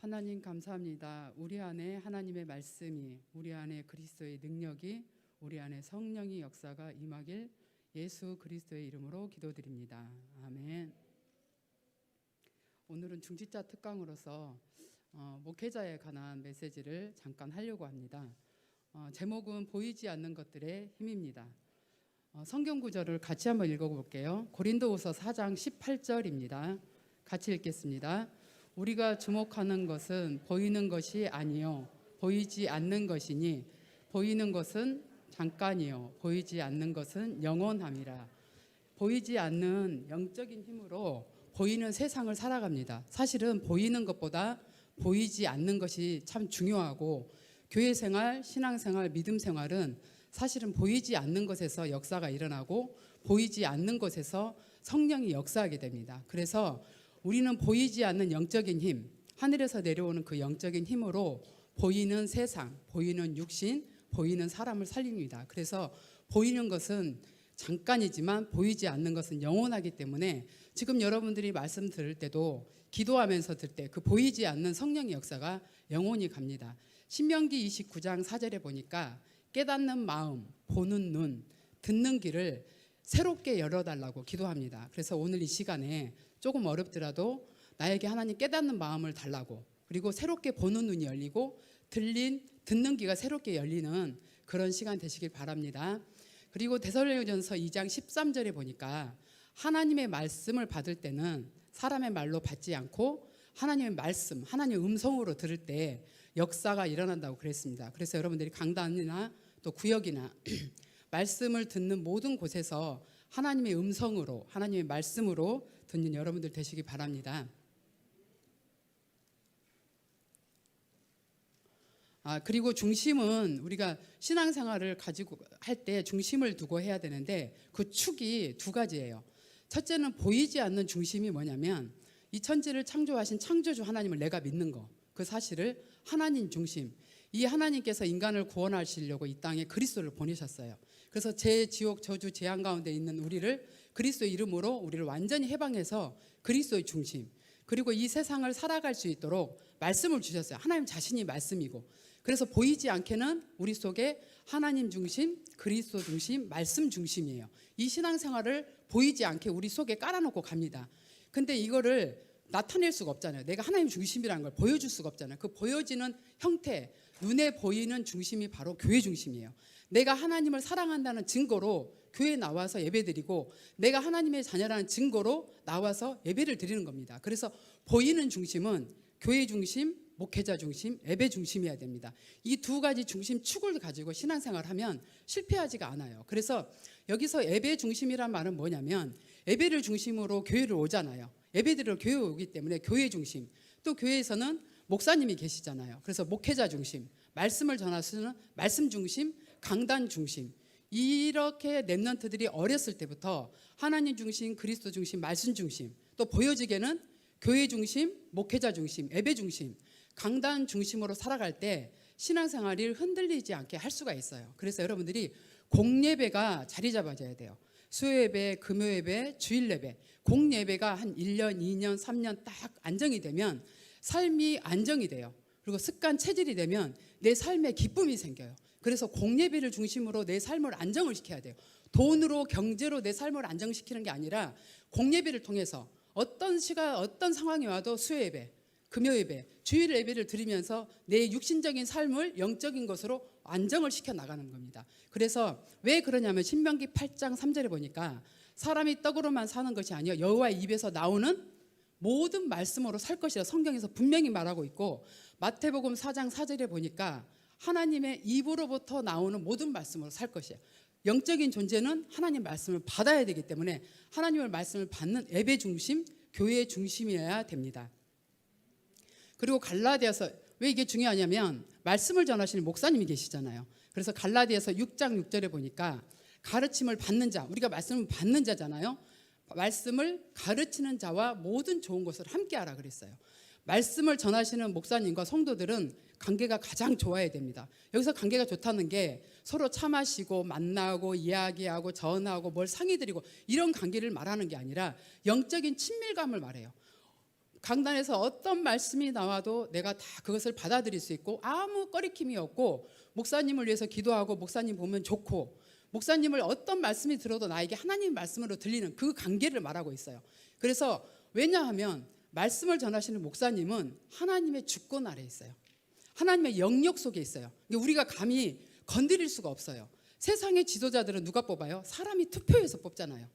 하나님 감사합니다. 우리 안에 하나님의 말씀이, 우리 안에 그리스도의 능력이, 우리 안에 성령의 역사가 임하길 예수 그리스도의 이름으로 기도드립니다. 아멘. 오늘은 중지자 특강으로서 목회자에 관한 메시지를 잠깐 하려고 합니다. 제목은 보이지 않는 것들의 힘입니다. 성경 구절을 같이 한번 읽어볼게요. 고린도후서 4장 18절입니다. 같이 읽겠습니다. 우리가 주목하는 것은 보이는 것이 아니요 보이지 않는 것이니 보이는 것은 잠깐이요 보이지 않는 것은 영원함이라. 보이지 않는 영적인 힘으로 보이는 세상을 살아갑니다. 사실은 보이는 것보다 보이지 않는 것이 참 중요하고, 교회 생활, 신앙 생활, 믿음 생활은 사실은 보이지 않는 것에서 역사가 일어나고 보이지 않는 것에서 성령이 역사하게 됩니다. 그래서 우리는 보이지 않는 영적인 힘, 하늘에서 내려오는 그 영적인 힘으로 보이는 세상, 보이는 육신, 보이는 사람을 살립니다. 그래서 보이는 것은 잠깐이지만 보이지 않는 것은 영원하기 때문에 지금 여러분들이 말씀 들을 때도, 기도하면서 들 때 그 보이지 않는 성령의 역사가 영원히 갑니다. 신명기 29장 4절에 보니까 깨닫는 마음, 보는 눈, 듣는 귀를 새롭게 열어달라고 기도합니다. 그래서 오늘 이 시간에 조금 어렵더라도 나에게 하나님 깨닫는 마음을 달라고, 그리고 새롭게 보는 눈이 열리고 듣는 귀가 새롭게 열리는 그런 시간 되시길 바랍니다. 그리고 데살로니가전서 2장 13절에 보니까 하나님의 말씀을 받을 때는 사람의 말로 받지 않고 하나님의 말씀, 하나님의 음성으로 들을 때 역사가 일어난다고 그랬습니다. 그래서 여러분들이 강단이나 또 구역이나 말씀을 듣는 모든 곳에서 하나님의 음성으로, 하나님의 말씀으로 듣는 여러분들 되시기 바랍니다. 그리고 중심은 우리가 신앙생활을 가지고 할 때 중심을 두고 해야 되는데 그 축이 두 가지예요. 첫째는 보이지 않는 중심이 뭐냐면 이 천지를 창조하신 창조주 하나님을 내가 믿는 거, 그 사실을 하나님 중심, 이 하나님께서 인간을 구원하시려고 이 땅에 그리스도를 보내셨어요. 그래서 지옥, 저주, 재앙 가운데 있는 우리를 그리스도의 이름으로 우리를 완전히 해방해서 그리스도의 중심, 그리고 이 세상을 살아갈 수 있도록 말씀을 주셨어요. 하나님 자신이 말씀이고, 그래서 보이지 않게는 우리 속에 하나님 중심, 그리스도 중심, 말씀 중심이에요. 이 신앙생활을 보이지 않게 우리 속에 깔아놓고 갑니다. 근데 이거를 나타낼 수가 없잖아요. 내가 하나님 중심이라는 걸 보여줄 수가 없잖아요. 그 보여지는 형태, 눈에 보이는 중심이 바로 교회 중심이에요. 내가 하나님을 사랑한다는 증거로 교회에 나와서 예배드리고, 내가 하나님의 자녀라는 증거로 나와서 예배를 드리는 겁니다. 그래서 보이는 중심은 교회 중심, 목회자 중심, 예배 중심이어야 됩니다. 이 두 가지 중심 축을 가지고 신앙생활을 하면 실패하지가 않아요. 그래서 여기서 예배 중심이란 말은 뭐냐면, 예배를 중심으로 교회를 오잖아요. 예배드리러 교회에 오기 때문에 교회 중심, 또 교회에서는 목사님이 계시잖아요. 그래서 목회자 중심, 말씀을 전하시는 말씀 중심, 강단 중심, 이렇게 렘넌트들이 어렸을 때부터 하나님 중심, 그리스도 중심, 말씀 중심, 또 보여지게는 교회 중심, 목회자 중심, 예배 중심, 강단 중심으로 살아갈 때 신앙생활이 흔들리지 않게 할 수가 있어요. 그래서 여러분들이 공예배가 자리 잡아줘야 돼요. 수요예배, 금요예배, 주일예배, 공예배가 한 1년, 2년, 3년 딱 안정이 되면 삶이 안정이 돼요. 그리고 습관, 체질이 되면 내 삶에 기쁨이 생겨요. 그래서 공예배를 중심으로 내 삶을 안정을 시켜야 돼요. 돈으로, 경제로 내 삶을 안정시키는 게 아니라 공예배를 통해서 어떤 시간, 어떤 상황이 와도 수요예배, 금요예배, 주일 예배를 드리면서 내 육신적인 삶을 영적인 것으로 안정을 시켜 나가는 겁니다. 그래서 왜 그러냐면 신명기 8장 3절에 보니까 사람이 떡으로만 사는 것이 아니라 여호와의 입에서 나오는 모든 말씀으로 살 것이라 성경에서 분명히 말하고 있고, 마태복음 4장 4절에 보니까 하나님의 입으로부터 나오는 모든 말씀으로 살 것이에요. 영적인 존재는 하나님 말씀을 받아야 되기 때문에 하나님의 말씀을 받는 예배 중심, 교회 중심이어야 됩니다. 그리고 갈라디아서, 왜 이게 중요하냐면 말씀을 전하시는 목사님이 계시잖아요. 그래서 갈라디아서 6장 6절에 보니까 가르침을 받는 자, 우리가 말씀을 받는 자잖아요. 말씀을 가르치는 자와 모든 좋은 것을 함께 하라 그랬어요. 말씀을 전하시는 목사님과 성도들은 관계가 가장 좋아야 됩니다. 여기서 관계가 좋다는 게 서로 차 마시고 만나고 이야기하고 전하고 뭘 상의드리고 이런 관계를 말하는 게 아니라 영적인 친밀감을 말해요. 강단에서 어떤 말씀이 나와도 내가 다 그것을 받아들일 수 있고 아무 꺼리낌이 없고 목사님을 위해서 기도하고 목사님 보면 좋고 목사님을 어떤 말씀이 들어도 나에게 하나님 말씀으로 들리는 그 관계를 말하고 있어요. 그래서 왜냐하면 말씀을 전하시는 목사님은 하나님의 주권 아래에 있어요. 하나님의 영역 속에 있어요. 우리가 감히 건드릴 수가 없어요. 세상의 지도자들은 누가 뽑아요? 사람이 투표해서 뽑잖아요.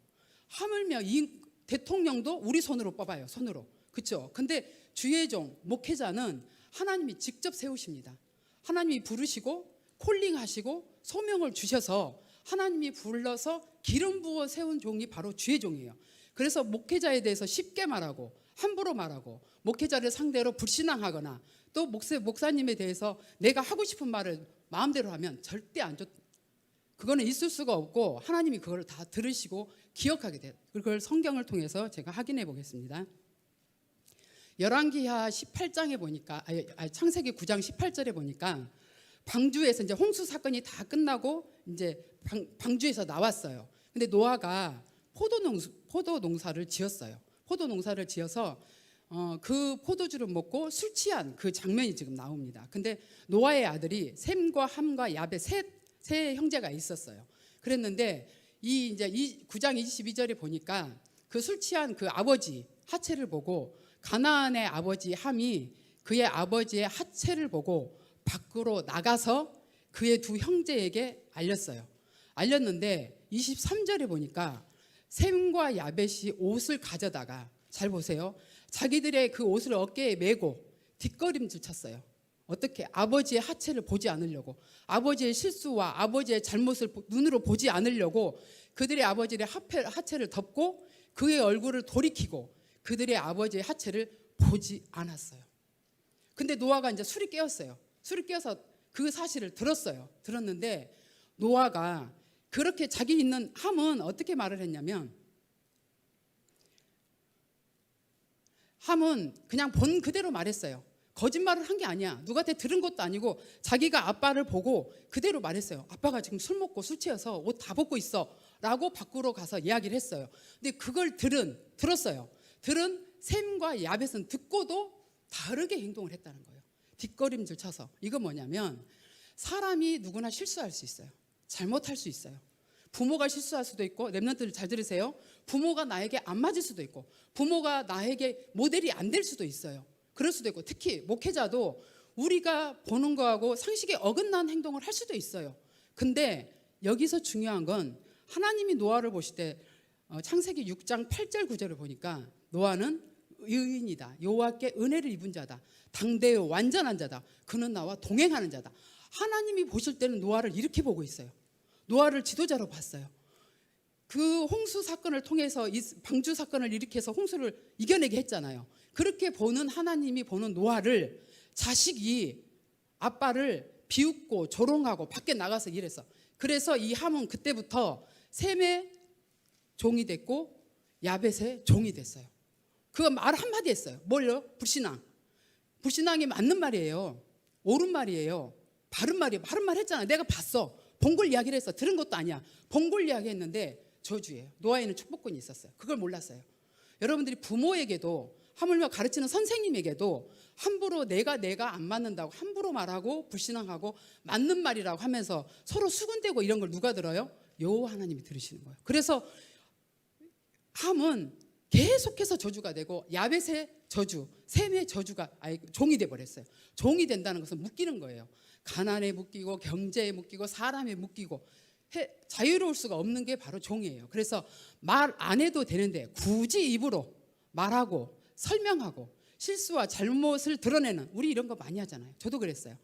하물며 이 대통령도 우리 손으로 뽑아요. 손으로. 그렇죠? 근데 주의 종, 목회자는 하나님이 직접 세우십니다. 하나님이 부르시고 콜링하시고 소명을 주셔서 하나님이 불러서 기름 부어 세운 종이 바로 주의 종이에요. 그래서 목회자에 대해서 쉽게 말하고 함부로 말하고 목회자를 상대로 불신앙하거나 또 목사님에 대해서 내가 하고 싶은 말을 마음대로 하면 절대 안 좋. 그거는 있을 수가 없고 하나님이 그걸 다 들으시고 기억하게 돼요. 그걸 성경을 통해서 제가 확인해 보겠습니다. 열왕기하 18장에 보니까 창세기 9장 18절에 보니까 방주에서 이제 홍수 사건이 다 끝나고 이제 방주에서 나왔어요. 근데 노아가 포도 농사를 지었어요. 포도 농사를 지어서 그 포도주를 먹고 술 취한 그 장면이 지금 나옵니다. 근데 노아의 아들이 셈과 함과 야벳 세 형제가 있었어요. 그랬는데 이제 9장 22절에 보니까 그 술 취한 그 아버지 하체를 보고 가나안의 아버지 함이 그의 아버지의 하체를 보고 밖으로 나가서 그의 두 형제에게 알렸어요. 알렸는데 23절에 보니까 셈과 야벳이 옷을 가져다가 잘 보세요. 자기들의 그 옷을 어깨에 메고 뒷걸음질 쳤어요. 어떻게? 아버지의 하체를 보지 않으려고, 아버지의 실수와 아버지의 잘못을 눈으로 보지 않으려고 그들의 아버지의 하체를 덮고 그의 얼굴을 돌이키고 그들의 아버지의 하체를 보지 않았어요. 근데 노아가 이제 술이 깨었어요. 술이 깨어서 그 사실을 들었어요. 들었는데 노아가 그렇게 자기 있는 함은 어떻게 말을 했냐면 함은 그냥 본 그대로 말했어요. 거짓말을 한 게 아니야. 누구한테 들은 것도 아니고 자기가 아빠를 보고 그대로 말했어요. 아빠가 지금 술 먹고 술 취해서 옷 다 벗고 있어 라고 밖으로 가서 이야기를 했어요. 근데 그걸 들었어요. 들은 셈과 야벳은 듣고도 다르게 행동을 했다는 거예요. 뒷걸음질 쳐서. 이거 뭐냐면 사람이 누구나 실수할 수 있어요. 잘못할 수 있어요. 부모가 실수할 수도 있고, 랩런트들 잘 들으세요. 부모가 나에게 안 맞을 수도 있고, 부모가 나에게 모델이 안 될 수도 있어요. 그럴 수도 있고, 특히 목회자도 우리가 보는 거하고 상식에 어긋난 행동을 할 수도 있어요. 근데 여기서 중요한 건 하나님이 노아를 보실 때 창세기 6장 8절 9절을 보니까 노아는 의인이다. 여호와께 은혜를 입은 자다. 당대의 완전한 자다. 그는 나와 동행하는 자다. 하나님이 보실 때는 노아를 이렇게 보고 있어요. 노아를 지도자로 봤어요. 그 홍수 사건을 통해서 이 방주 사건을 일으켜서 홍수를 이겨내게 했잖아요. 그렇게 보는 하나님이 보는 노아를 자식이 아빠를 비웃고 조롱하고 밖에 나가서 일했어. 그래서 이 함은 그때부터 셈의 종이 됐고 야벳의 종이 됐어요. 그거 말 한마디 했어요. 뭘요? 불신앙. 불신앙이 맞는 말이에요. 옳은 말이에요. 바른 말이에요. 바른 말 했잖아. 내가 봤어. 본 걸 이야기를 했어. 들은 것도 아니야. 본 걸 이야기했는데 저주예요. 노아에는 축복권이 있었어요. 그걸 몰랐어요. 여러분들이 부모에게도 하물며 가르치는 선생님에게도 함부로 내가 안 맞는다고 함부로 말하고 불신앙하고 맞는 말이라고 하면서 서로 수군대고 이런 걸 누가 들어요? 여호와 하나님이 들으시는 거예요. 그래서 함은 계속해서 저주가 되고 야벳의 저주, 셈의 저주가 종이 돼버렸어요. 종이 된다는 것은 묶이는 거예요. 가난에 묶이고 경제에 묶이고 사람에 묶이고 자유로울 수가 없는 게 바로 종이에요. 그래서 말 안 해도 되는데 굳이 입으로 말하고 설명하고 실수와 잘못을 드러내는, 우리 이런 거 많이 하잖아요. 저도 그랬어요.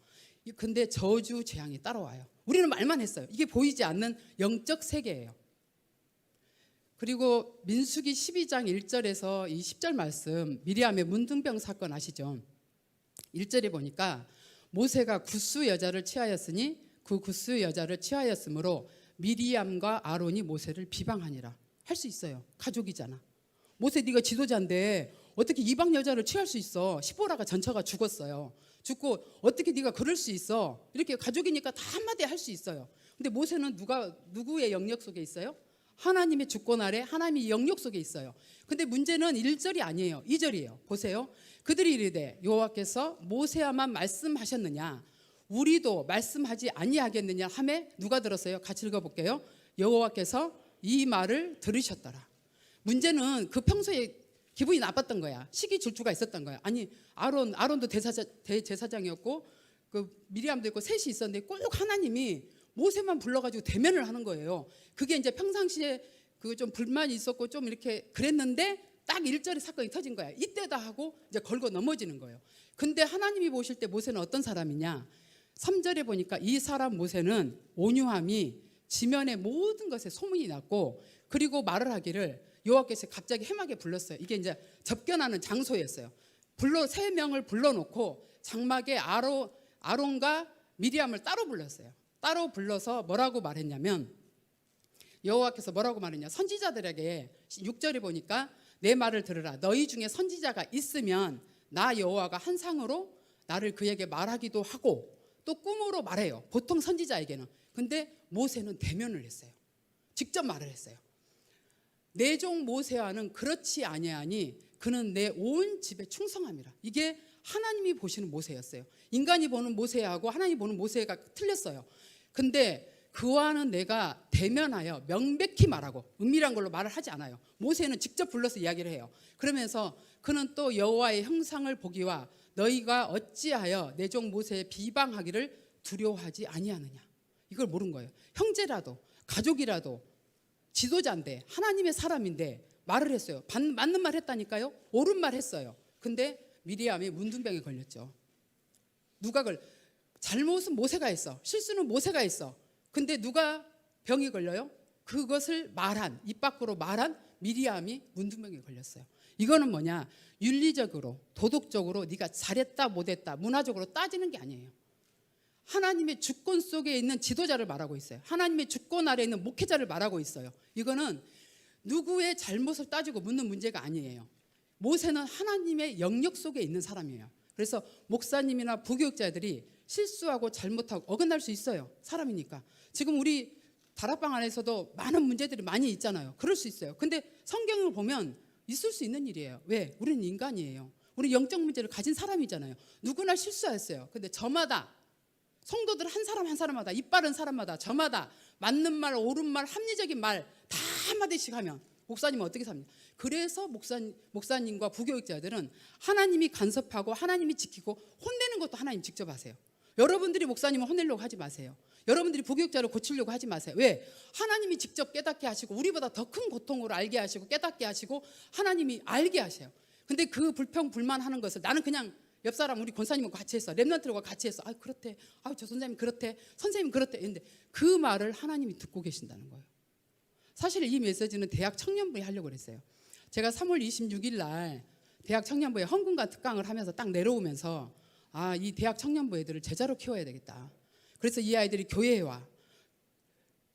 근데 저주 재앙이 따라와요. 우리는 말만 했어요. 이게 보이지 않는 영적 세계예요. 그리고 민수기 12장 1절에서 이 10절 말씀, 미리암의 문둥병 사건 아시죠? 1절에 보니까 모세가 굿수 여자를 취하였으니 그 굿수 여자를 취하였으므로 미리암과 아론이 모세를 비방하니라. 할 수 있어요. 가족이잖아. 모세 네가 지도자인데 어떻게 이방 여자를 취할 수 있어? 시보라가 전처가 죽었어요. 죽고 어떻게 네가 그럴 수 있어? 이렇게 가족이니까 다 한마디 할 수 있어요. 근데 모세는 누구의 영역 속에 있어요? 하나님의 주권 아래 하나님의 영역 속에 있어요. 근데 문제는 1절이 아니에요. 2절이에요. 보세요. 그들이 이르되 여호와께서 모세야만 말씀하셨느냐 우리도 말씀하지 아니하겠느냐 하매 누가 들었어요? 같이 읽어볼게요. 여호와께서 이 말을 들으셨더라. 문제는 그 평소에 기분이 나빴던 거야. 시기 질투가 있었던 거야. 아니 아론도 대제사장이었고 그 미리암도 있고 셋이 있었는데 꼭 하나님이 모세만 불러가지고 대면을 하는 거예요. 그게 이제 평상시에 그 좀 불만이 있었고 좀 이렇게 그랬는데 딱 1절에 사건이 터진 거야. 이때다 하고 이제 걸고 넘어지는 거예요. 근데 하나님이 보실 때 모세는 어떤 사람이냐? 3절에 보니까 이 사람 모세는 온유함이 지면의 모든 것에 소문이 났고 그리고 말을 하기를 여호와께서 갑자기 해막에 불렀어요. 이게 이제 접견하는 장소였어요. 세 명을 불러놓고 장막에 아론과 미리암을 따로 불렀어요. 따로 불러서 뭐라고 말했냐면 여호와께서 뭐라고 말했냐 선지자들에게 6절에 보니까 내 말을 들으라 너희 중에 선지자가 있으면 나 여호와가 환상으로 나를 그에게 말하기도 하고 또 꿈으로 말해요. 보통 선지자에게는. 근데 모세는 대면을 했어요. 직접 말을 했어요. 내 종 모세와는 그렇지 아니하니 그는 내 온 집에 충성함이라. 이게 하나님이 보시는 모세였어요. 인간이 보는 모세하고 하나님이 보는 모세가 틀렸어요. 근데 그와는 내가 대면하여 명백히 말하고 은밀한 걸로 말을 하지 않아요. 모세는 직접 불러서 이야기를 해요. 그러면서 그는 또 여호와의 형상을 보기와 너희가 어찌하여 내 종 모세의 비방하기를 두려워하지 아니하느냐. 이걸 모른 거예요. 형제라도 가족이라도 지도자인데 하나님의 사람인데 말을 했어요. 맞는 말 했다니까요. 옳은 말 했어요. 근데 미리암이 문둥병에 걸렸죠. 잘못은 모세가 했어. 실수는 모세가 했어. 근데 누가 병이 걸려요? 그것을 입 밖으로 말한 미리암이 문둥병에 걸렸어요. 이거는 뭐냐? 윤리적으로 도덕적으로 네가 잘했다 못했다 문화적으로 따지는 게 아니에요. 하나님의 주권 속에 있는 지도자를 말하고 있어요. 하나님의 주권 아래 있는 목회자를 말하고 있어요. 이거는 누구의 잘못을 따지고 묻는 문제가 아니에요. 모세는 하나님의 영역 속에 있는 사람이에요. 그래서 목사님이나 부교육자들이 실수하고 잘못하고 어긋날 수 있어요. 사람이니까. 지금 우리 다락방 안에서도 많은 문제들이 많이 있잖아요. 그럴 수 있어요. 근데 성경을 보면 있을 수 있는 일이에요. 왜? 우리는 인간이에요. 우리 영적 문제를 가진 사람이잖아요. 누구나 실수했어요. 근데 저마다 성도들 한 사람 한 사람마다 입 바른 사람마다 저마다 맞는 말, 옳은 말, 합리적인 말 다 한마디씩 하면 목사님은 어떻게 삽니까? 그래서 목사님과 부교육자들은 하나님이 간섭하고 하나님이 지키고 혼내는 것도 하나님 직접 하세요. 여러분들이 목사님을 혼내려고 하지 마세요. 여러분들이 부교육자를 고치려고 하지 마세요. 왜? 하나님이 직접 깨닫게 하시고 우리보다 더 큰 고통으로 알게 하시고 깨닫게 하시고 하나님이 알게 하셔요. 근데 그 불평 불만하는 것을 나는 그냥 옆 사람 우리 권사님과 같이 했어. 랩런트들과 같이 했어. 그렇대. 저 선생님 그렇대. 선생님 그렇대. 근데 그 말을 하나님이 듣고 계신다는 거예요. 사실 이 메시지는 대학 청년부에 하려고 그랬어요. 제가 3월 26일 날 대학 청년부에 헌금과 특강을 하면서 딱 내려오면서 이 대학 청년부 애들을 제자로 키워야 되겠다. 그래서 이 아이들이 교회에 와.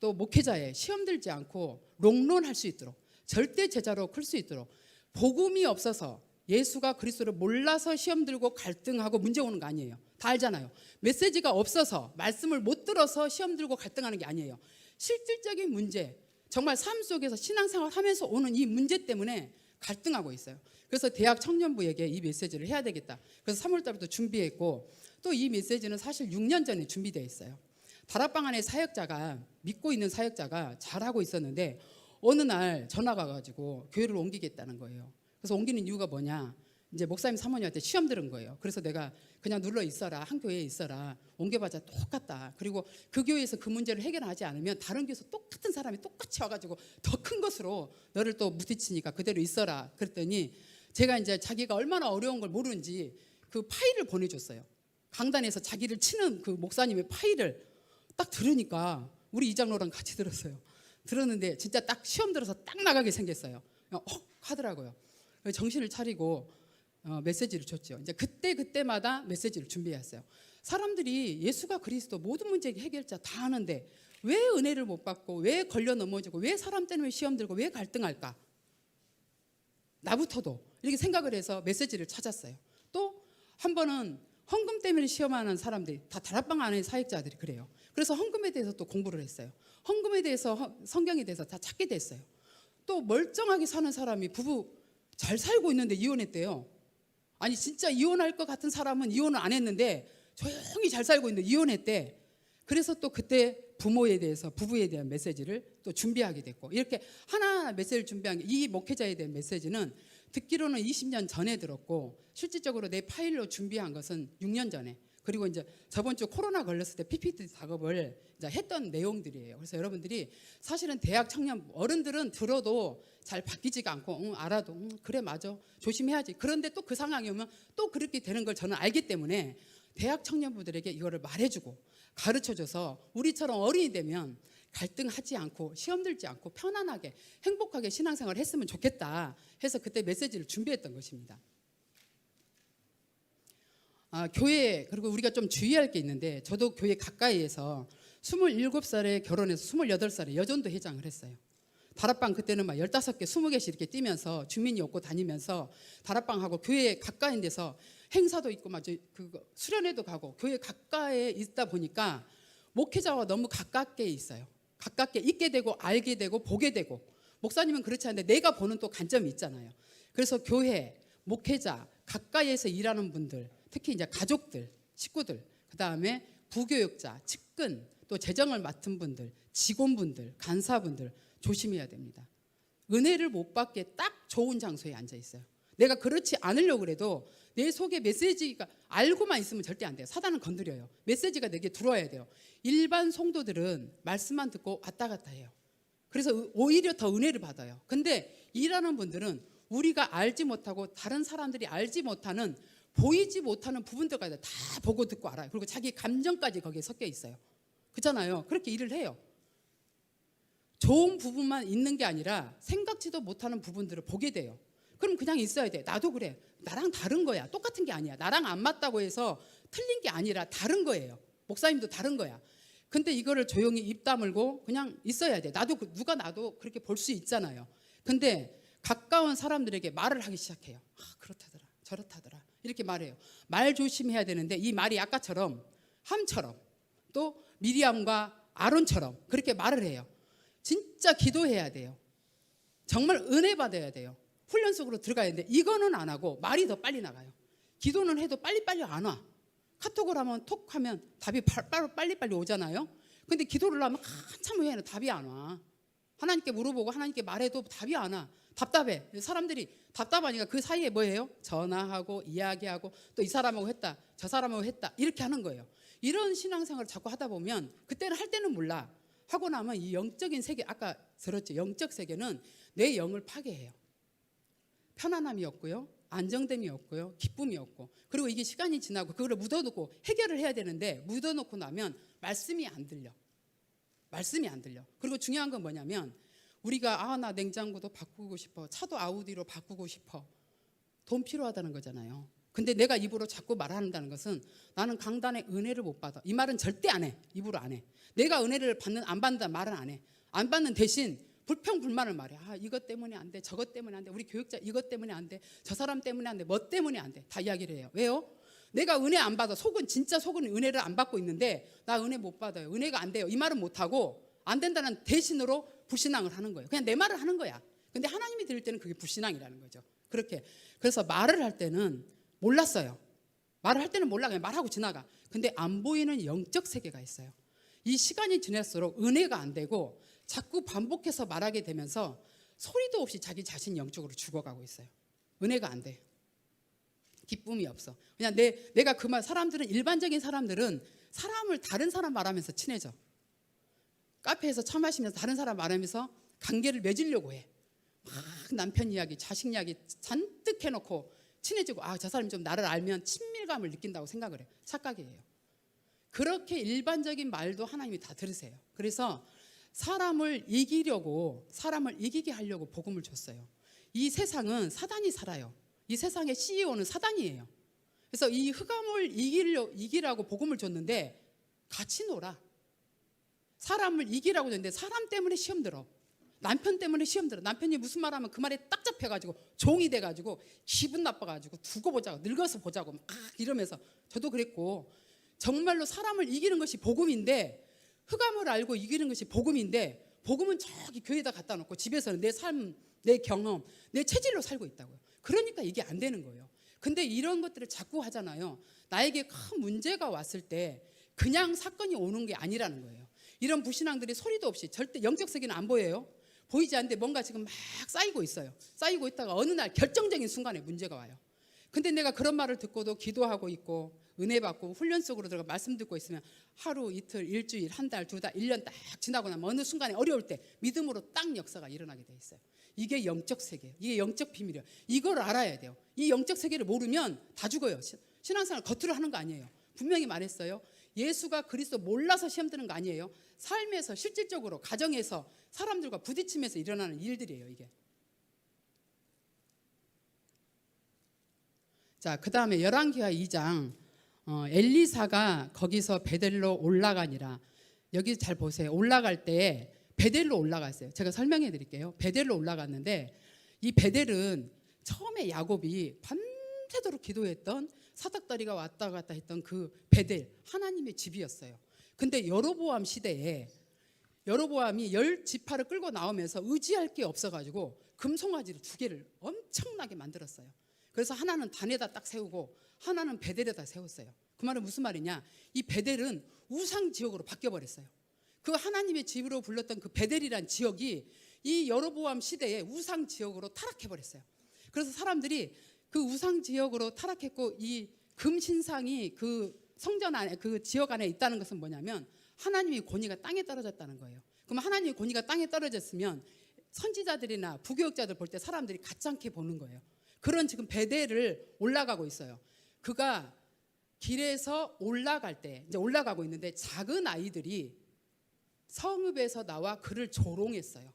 또 목회자에 시험 들지 않고 롱런할 수 있도록 절대 제자로 클 수 있도록 복음이 없어서 예수가 그리스도를 몰라서 시험 들고 갈등하고 문제 오는 거 아니에요. 다 알잖아요. 메시지가 없어서 말씀을 못 들어서 시험 들고 갈등하는 게 아니에요. 실질적인 문제, 정말 삶 속에서 신앙생활 하면서 오는 이 문제 때문에 갈등하고 있어요. 그래서 대학 청년부에게 이 메시지를 해야 되겠다. 그래서 3월 달부터 준비했고 또 이 메시지는 사실 6년 전에 준비되어 있어요. 다락방 안에 믿고 있는 사역자가 잘하고 있었는데 어느 날 전화가 가지고 교회를 옮기겠다는 거예요. 그래서 옮기는 이유가 뭐냐? 이제 목사님 사모님한테 시험 들은 거예요. 그래서 내가 그냥 눌러 있어라. 한 교회에 있어라. 옮겨봤자 똑같다. 그리고 그 교회에서 그 문제를 해결하지 않으면 다른 교회에서 똑같은 사람이 똑같이 와가지고 더 큰 것으로 너를 또 무티치니까 그대로 있어라. 그랬더니 제가 이제 자기가 얼마나 어려운 걸 모르는지 그 파일을 보내줬어요. 강단에서 자기를 치는 그 목사님의 파일을 딱 들으니까 우리 이장로랑 같이 들었어요. 들었는데 진짜 딱 시험 들어서 딱 나가게 생겼어요. 하더라고요. 정신을 차리고 메시지를 줬죠. 이제 그때마다 메시지를 준비했어요. 사람들이 예수가 그리스도 모든 문제 해결자 다 아는데 왜 은혜를 못 받고 왜 걸려 넘어지고 왜 사람 때문에 시험 들고 왜 갈등할까? 나부터도 이렇게 생각을 해서 메시지를 찾았어요. 또 한 번은 헌금 때문에 시험하는 사람들이 다 다락방 안에 사역자들이 그래요. 그래서 헌금에 대해서 또 공부를 했어요. 헌금에 대해서 성경에 대해서 다 찾게 됐어요. 또 멀쩡하게 사는 사람이 부부 잘 살고 있는데 이혼했대요. 아니 진짜 이혼할 것 같은 사람은 이혼을 안 했는데 조용히 잘 살고 있는데 이혼했대. 그래서 또 그때 부모에 대해서 부부에 대한 메시지를 또 준비하게 됐고, 이렇게 하나하나 메시지를 준비한 게, 이 목회자에 대한 메시지는 듣기로는 20년 전에 들었고 실질적으로 내 파일로 준비한 것은 6년 전에, 그리고 이제 저번 주 코로나 걸렸을 때 PPT 작업을 이제 했던 내용들이에요. 그래서 여러분들이 사실은 대학 청년 어른들은 들어도 잘 바뀌지가 않고 알아도 그래 맞아 조심해야지. 그런데 또 그 상황이 오면 또 그렇게 되는 걸 저는 알기 때문에 대학 청년부들에게 이거를 말해주고 가르쳐줘서 우리처럼 어른이 되면 갈등하지 않고 시험 들지 않고 편안하게 행복하게 신앙생활을 했으면 좋겠다 해서 그때 메시지를 준비했던 것입니다. 교회, 그리고 우리가 좀 주의할 게 있는데, 저도 교회 가까이에서 27살에 결혼해서 28살에 여전도 회장을 했어요. 다락방 그때는 막 15개, 20개씩 이렇게 뛰면서 주민이 없고 다니면서 다락방하고 교회 가까이 데서 행사도 있고 막 수련회도 가고 교회 가까이에 있다 보니까 목회자와 너무 가깝게 있어요. 가깝게 있게 되고 알게 되고 보게 되고, 목사님은 그렇지 않은데 내가 보는 또 관점이 있잖아요. 그래서 교회, 목회자, 가까이에서 일하는 분들, 특히 이제 가족들, 식구들, 그 다음에 부교육자, 측근, 또 재정을 맡은 분들, 직원분들, 간사분들 조심해야 됩니다. 은혜를 못 받게 딱 좋은 장소에 앉아 있어요. 내가 그렇지 않으려고 그래도 내 속에 메시지가 알고만 있으면 절대 안 돼요. 사단은 건드려요. 메시지가 내게 들어와야 돼요. 일반 성도들은 말씀만 듣고 왔다 갔다 해요. 그래서 오히려 더 은혜를 받아요. 근데 일하는 분들은 우리가 알지 못하고 다른 사람들이 알지 못하는, 보이지 못하는 부분들까지 다 보고 듣고 알아요. 그리고 자기 감정까지 거기에 섞여 있어요. 그렇잖아요. 그렇게 일을 해요. 좋은 부분만 있는 게 아니라 생각지도 못하는 부분들을 보게 돼요. 그럼 그냥 있어야 돼. 나도 그래. 나랑 다른 거야. 똑같은 게 아니야. 나랑 안 맞다고 해서 틀린 게 아니라 다른 거예요. 목사님도 다른 거야. 근데 이거를 조용히 입 다물고 그냥 있어야 돼. 나도 누가 나도 그렇게 볼 수 있잖아요. 근데 가까운 사람들에게 말을 하기 시작해요. 그렇다더라. 저렇다더라. 이렇게 말해요. 말 조심해야 되는데 이 말이 아까처럼 함처럼 또 미리암과 아론처럼 그렇게 말을 해요. 진짜 기도해야 돼요. 정말 은혜 받아야 돼요. 훈련 속으로 들어가야 되는데 이거는 안 하고 말이 더 빨리 나가요. 기도는 해도 빨리빨리 안 와. 카톡을 하면 톡 하면 답이 빨리빨리 오잖아요. 근데 기도를 하면 한참 후에는 답이 안 와. 하나님께 물어보고 하나님께 말해도 답이 안 와. 답답해. 사람들이 답답하니까 그 사이에 뭐예요? 전화하고 이야기하고 또 이 사람하고 했다, 저 사람하고 했다, 이렇게 하는 거예요. 이런 신앙생활을 자꾸 하다 보면 그때는 할 때는 몰라. 하고 나면 이 영적인 세계, 아까 들었죠? 영적 세계는 내 영을 파괴해요. 편안함이 없고요, 안정됨이 없고요, 기쁨이 없고, 그리고 이게 시간이 지나고 그거를 묻어놓고 해결을 해야 되는데 묻어놓고 나면 말씀이 안 들려. 말씀이 안 들려. 그리고 중요한 건 뭐냐면 우리가 나 냉장고도 바꾸고 싶어, 차도 아우디로 바꾸고 싶어, 돈 필요하다는 거잖아요. 근데 내가 입으로 자꾸 말한다는 것은 나는 강단의 은혜를 못 받아. 이 말은 절대 안 해. 입으로 안 해. 내가 은혜를 안 받는다는 말은 안 해. 안 받는 대신 불평불만을 말해. 이것 때문에 안 돼, 저것 때문에 안 돼, 우리 교육자 이것 때문에 안 돼, 저 사람 때문에 안 돼, 뭐 때문에 안 돼, 다 이야기를 해요. 왜요? 내가 은혜 안 받아. 진짜 속은 은혜를 안 받고 있는데 나 은혜 못 받아요, 은혜가 안 돼요, 이 말은 못하고 안 된다는 대신으로 불신앙을 하는 거예요. 그냥 내 말을 하는 거야. 근데 하나님이 들을 때는 그게 불신앙이라는 거죠. 그렇게. 그래서 말을 할 때는 몰랐어요. 말을 할 때는 몰라. 그냥 말하고 지나가. 근데 안 보이는 영적 세계가 있어요. 이 시간이 지날수록 은혜가 안 되고 자꾸 반복해서 말하게 되면서 소리도 없이 자기 자신 영적으로 죽어가고 있어요. 은혜가 안 돼. 기쁨이 없어. 그냥 내가 그 말, 사람들은, 일반적인 사람들은 다른 사람 말하면서 친해져. 카페에서 차 마시면서 다른 사람 말하면서 관계를 맺으려고 해. 막 남편 이야기, 자식 이야기 잔뜩 해놓고 친해지고, 저 사람이 좀 나를 알면 친밀감을 느낀다고 생각을 해요. 착각이에요. 그렇게 일반적인 말도 하나님이 다 들으세요. 그래서 사람을 이기게 하려고 복음을 줬어요. 이 세상은 사단이 살아요. 이 세상의 CEO는 사단이에요. 그래서 이 흑암을 이기라고 복음을 줬는데 같이 놀아. 사람을 이기라고 줬는데 사람 때문에 시험 들어. 남편 때문에 시험 들어. 남편이 무슨 말하면 그 말에 딱 잡혀가지고 종이 돼가지고 기분 나빠가지고 두고 보자고, 늙어서 보자고 막 이러면서, 저도 그랬고, 정말로 사람을 이기는 것이 복음인데, 흑암을 알고 이기는 것이 복음인데, 복음은 저기 교회에다 갖다 놓고 집에서는 내 삶, 내 경험, 내 체질로 살고 있다고요. 그러니까 이게 안 되는 거예요. 근데 이런 것들을 자꾸 하잖아요. 나에게 큰 문제가 왔을 때 그냥 사건이 오는 게 아니라는 거예요. 이런 불신앙들이 소리도 없이, 절대 영적 세계는 안 보여요. 보이지 않는데 뭔가 지금 막 쌓이고 있어요. 쌓이고 있다가 어느 날 결정적인 순간에 문제가 와요. 근데 내가 그런 말을 듣고도 기도하고 있고 은혜 받고 훈련 속으로 들어가 말씀 듣고 있으면 하루, 이틀, 일주일, 한 달, 두 달, 1년 딱 지나고 나면 어느 순간에 어려울 때 믿음으로 딱 역사가 일어나게 돼 있어요. 이게 영적 세계예요. 이게 영적 비밀이에요. 이걸 알아야 돼요. 이 영적 세계를 모르면 다 죽어요. 신앙생활 겉으로 하는 거 아니에요. 분명히 말했어요. 예수가 그리스도 몰라서 시험 드는 거 아니에요. 삶에서 실질적으로 가정에서 사람들과 부딪히면서 일어나는 일들이에요. 이게. 자, 그 다음에 열왕기하 2장, 엘리사가 거기서 베델로 올라가니라. 여기 잘 보세요. 올라갈 때 베델로 올라갔어요. 제가 설명해 드릴게요. 베델로 올라갔는데, 이 베델은 처음에 야곱이 밤새도록 기도했던, 사닥다리가 왔다 갔다 했던 그 베델, 하나님의 집이었어요. 근데 여로보암 시대에 여로보암이 10지파를 끌고 나오면서 의지할 게 없어가지고 금송아지를 2개를 엄청나게 만들었어요. 그래서 하나는 단에다 딱 세우고 하나는 베델에다 세웠어요. 그 말은 무슨 말이냐? 이 베델은 우상 지역으로 바뀌어버렸어요. 그 하나님의 집으로 불렀던 그 베델이란 지역이 이 여로보암 시대에 우상 지역으로 타락해버렸어요. 그래서 사람들이 그 우상 지역으로 타락했고, 이 금신상이 그 성전 안에, 그 지역 안에 있다는 것은 뭐냐면 하나님의 권위가 땅에 떨어졌다는 거예요. 그럼 하나님의 권위가 땅에 떨어졌으면 선지자들이나 부교육자들 볼 때 사람들이 가짜않게 보는 거예요. 그런 지금 베델을 올라가고 있어요. 그가 길에서 올라갈 때, 이제 올라가고 있는데 작은 아이들이 성읍에서 나와 그를 조롱했어요.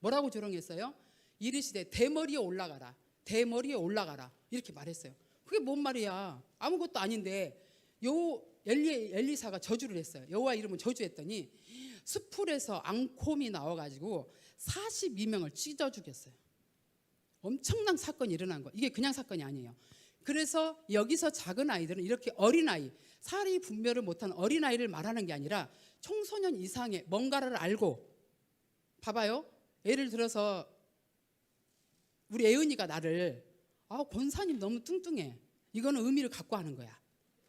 뭐라고 조롱했어요? 이르시되 대머리에 올라가라, 대머리에 올라가라, 이렇게 말했어요. 그게 뭔 말이야? 아무것도 아닌데 엘리사가 저주를 했어요. 여호와 이름은 저주했더니 수풀에서 앙콤이 나와가지고 42명을 찢어 죽였어요. 엄청난 사건이 일어난 거예요. 이게 그냥 사건이 아니에요. 그래서 여기서 작은 아이들은 이렇게 어린아이, 사리 분별을 못한 어린아이를 말하는 게 아니라 청소년 이상의 뭔가를 알고, 봐봐요. 예를 들어서 우리 애은이가 나를, 권사님 너무 뚱뚱해, 이거는 의미를 갖고 하는 거야.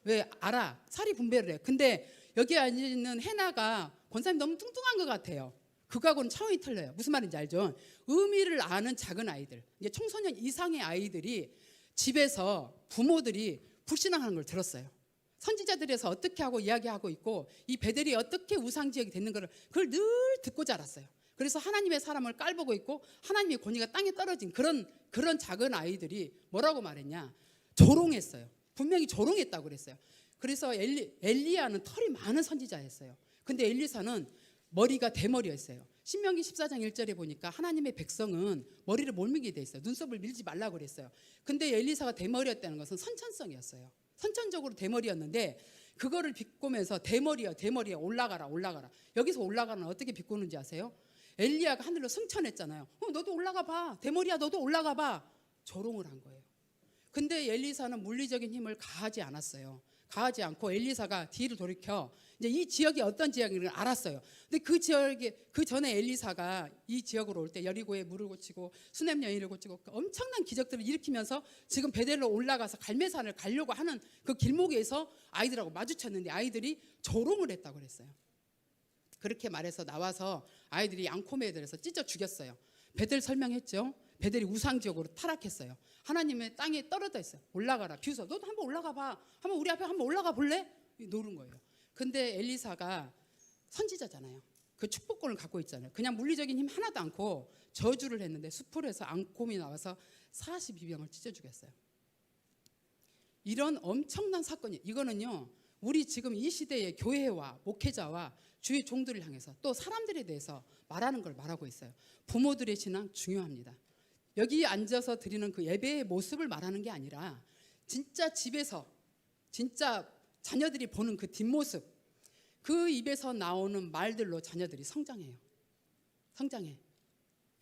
왜? 알아. 사리 분별을 해. 근데 여기 앉아있는 해나가 권사님 너무 뚱뚱한 것 같아요. 그거하고는 차원이 틀려요. 무슨 말인지 알죠? 의미를 아는 작은 아이들, 이제 청소년 이상의 아이들이 집에서 부모들이 불신앙하는 걸 들었어요. 선지자들에서 어떻게 하고 이야기하고 있고, 이 베델이 어떻게 우상지역이 되는 걸, 그걸 늘 듣고 자랐어요. 그래서 하나님의 사람을 깔보고 있고 하나님의 권위가 땅에 떨어진 그런 작은 아이들이 뭐라고 말했냐? 조롱했어요. 분명히 조롱했다고 그랬어요. 그래서 엘리야는 털이 많은 선지자였어요. 근데 엘리사는 머리가 대머리였어요. 신명기 14장 1절에 보니까 하나님의 백성은 머리를 못 밀게 돼 있어요. 눈썹을 밀지 말라고 그랬어요. 근데 엘리사가 대머리였다는 것은 선천성이었어요. 선천적으로 대머리였는데 그거를 비꼬면서 대머리야 올라가라. 여기서 올라가는 어떻게 비꼬는지 아세요? 엘리야가 하늘로 승천했잖아요. 너도 올라가 봐. 대머리야 너도 올라가 봐. 조롱을 한 거예요. 근데 엘리사는 물리적인 힘을 가하지 않았어요. 가하지 않고 엘리사가 뒤를 돌이켜 이제 이 지역이 어떤 지역인지를 알았어요. 근데 그 지역에, 그 전에 엘리사가 이 지역으로 올 때 여리고에 물을 고치고 수넴 여인을 고치고 엄청난 기적들을 일으키면서 지금 베델로 올라가서 갈매산을 가려고 하는 그 길목에서 아이들하고 마주쳤는데 아이들이 조롱을 했다고 그랬어요. 그렇게 말해서 나와서 아이들이 앙코메에 들어서 찢어 죽였어요. 베델 설명했죠. 베델이 우상지역으로 타락했어요. 하나님의 땅에 떨어져 있어요. 올라가라. 비웃어. 너도 한번 올라가 봐. 한번 우리 앞에 한번 올라가 볼래? 노는 거예요. 근데 엘리사가 선지자잖아요. 그 축복권을 갖고 있잖아요. 그냥 물리적인 힘 하나도 않고 저주를 했는데 수풀에서 앙콤이 나와서 42명을 찢어 죽였어요. 이런 엄청난 사건이, 이거는요, 우리 지금 이 시대의 교회와 목회자와 주의 종들을 향해서 또 사람들에 대해서 말하는 걸 말하고 있어요. 부모들의 신앙 중요합니다. 여기 앉아서 드리는 그 예배의 모습을 말하는 게 아니라 진짜 집에서 진짜 자녀들이 보는 그 뒷모습, 그 입에서 나오는 말들로 자녀들이 성장해요. 성장해.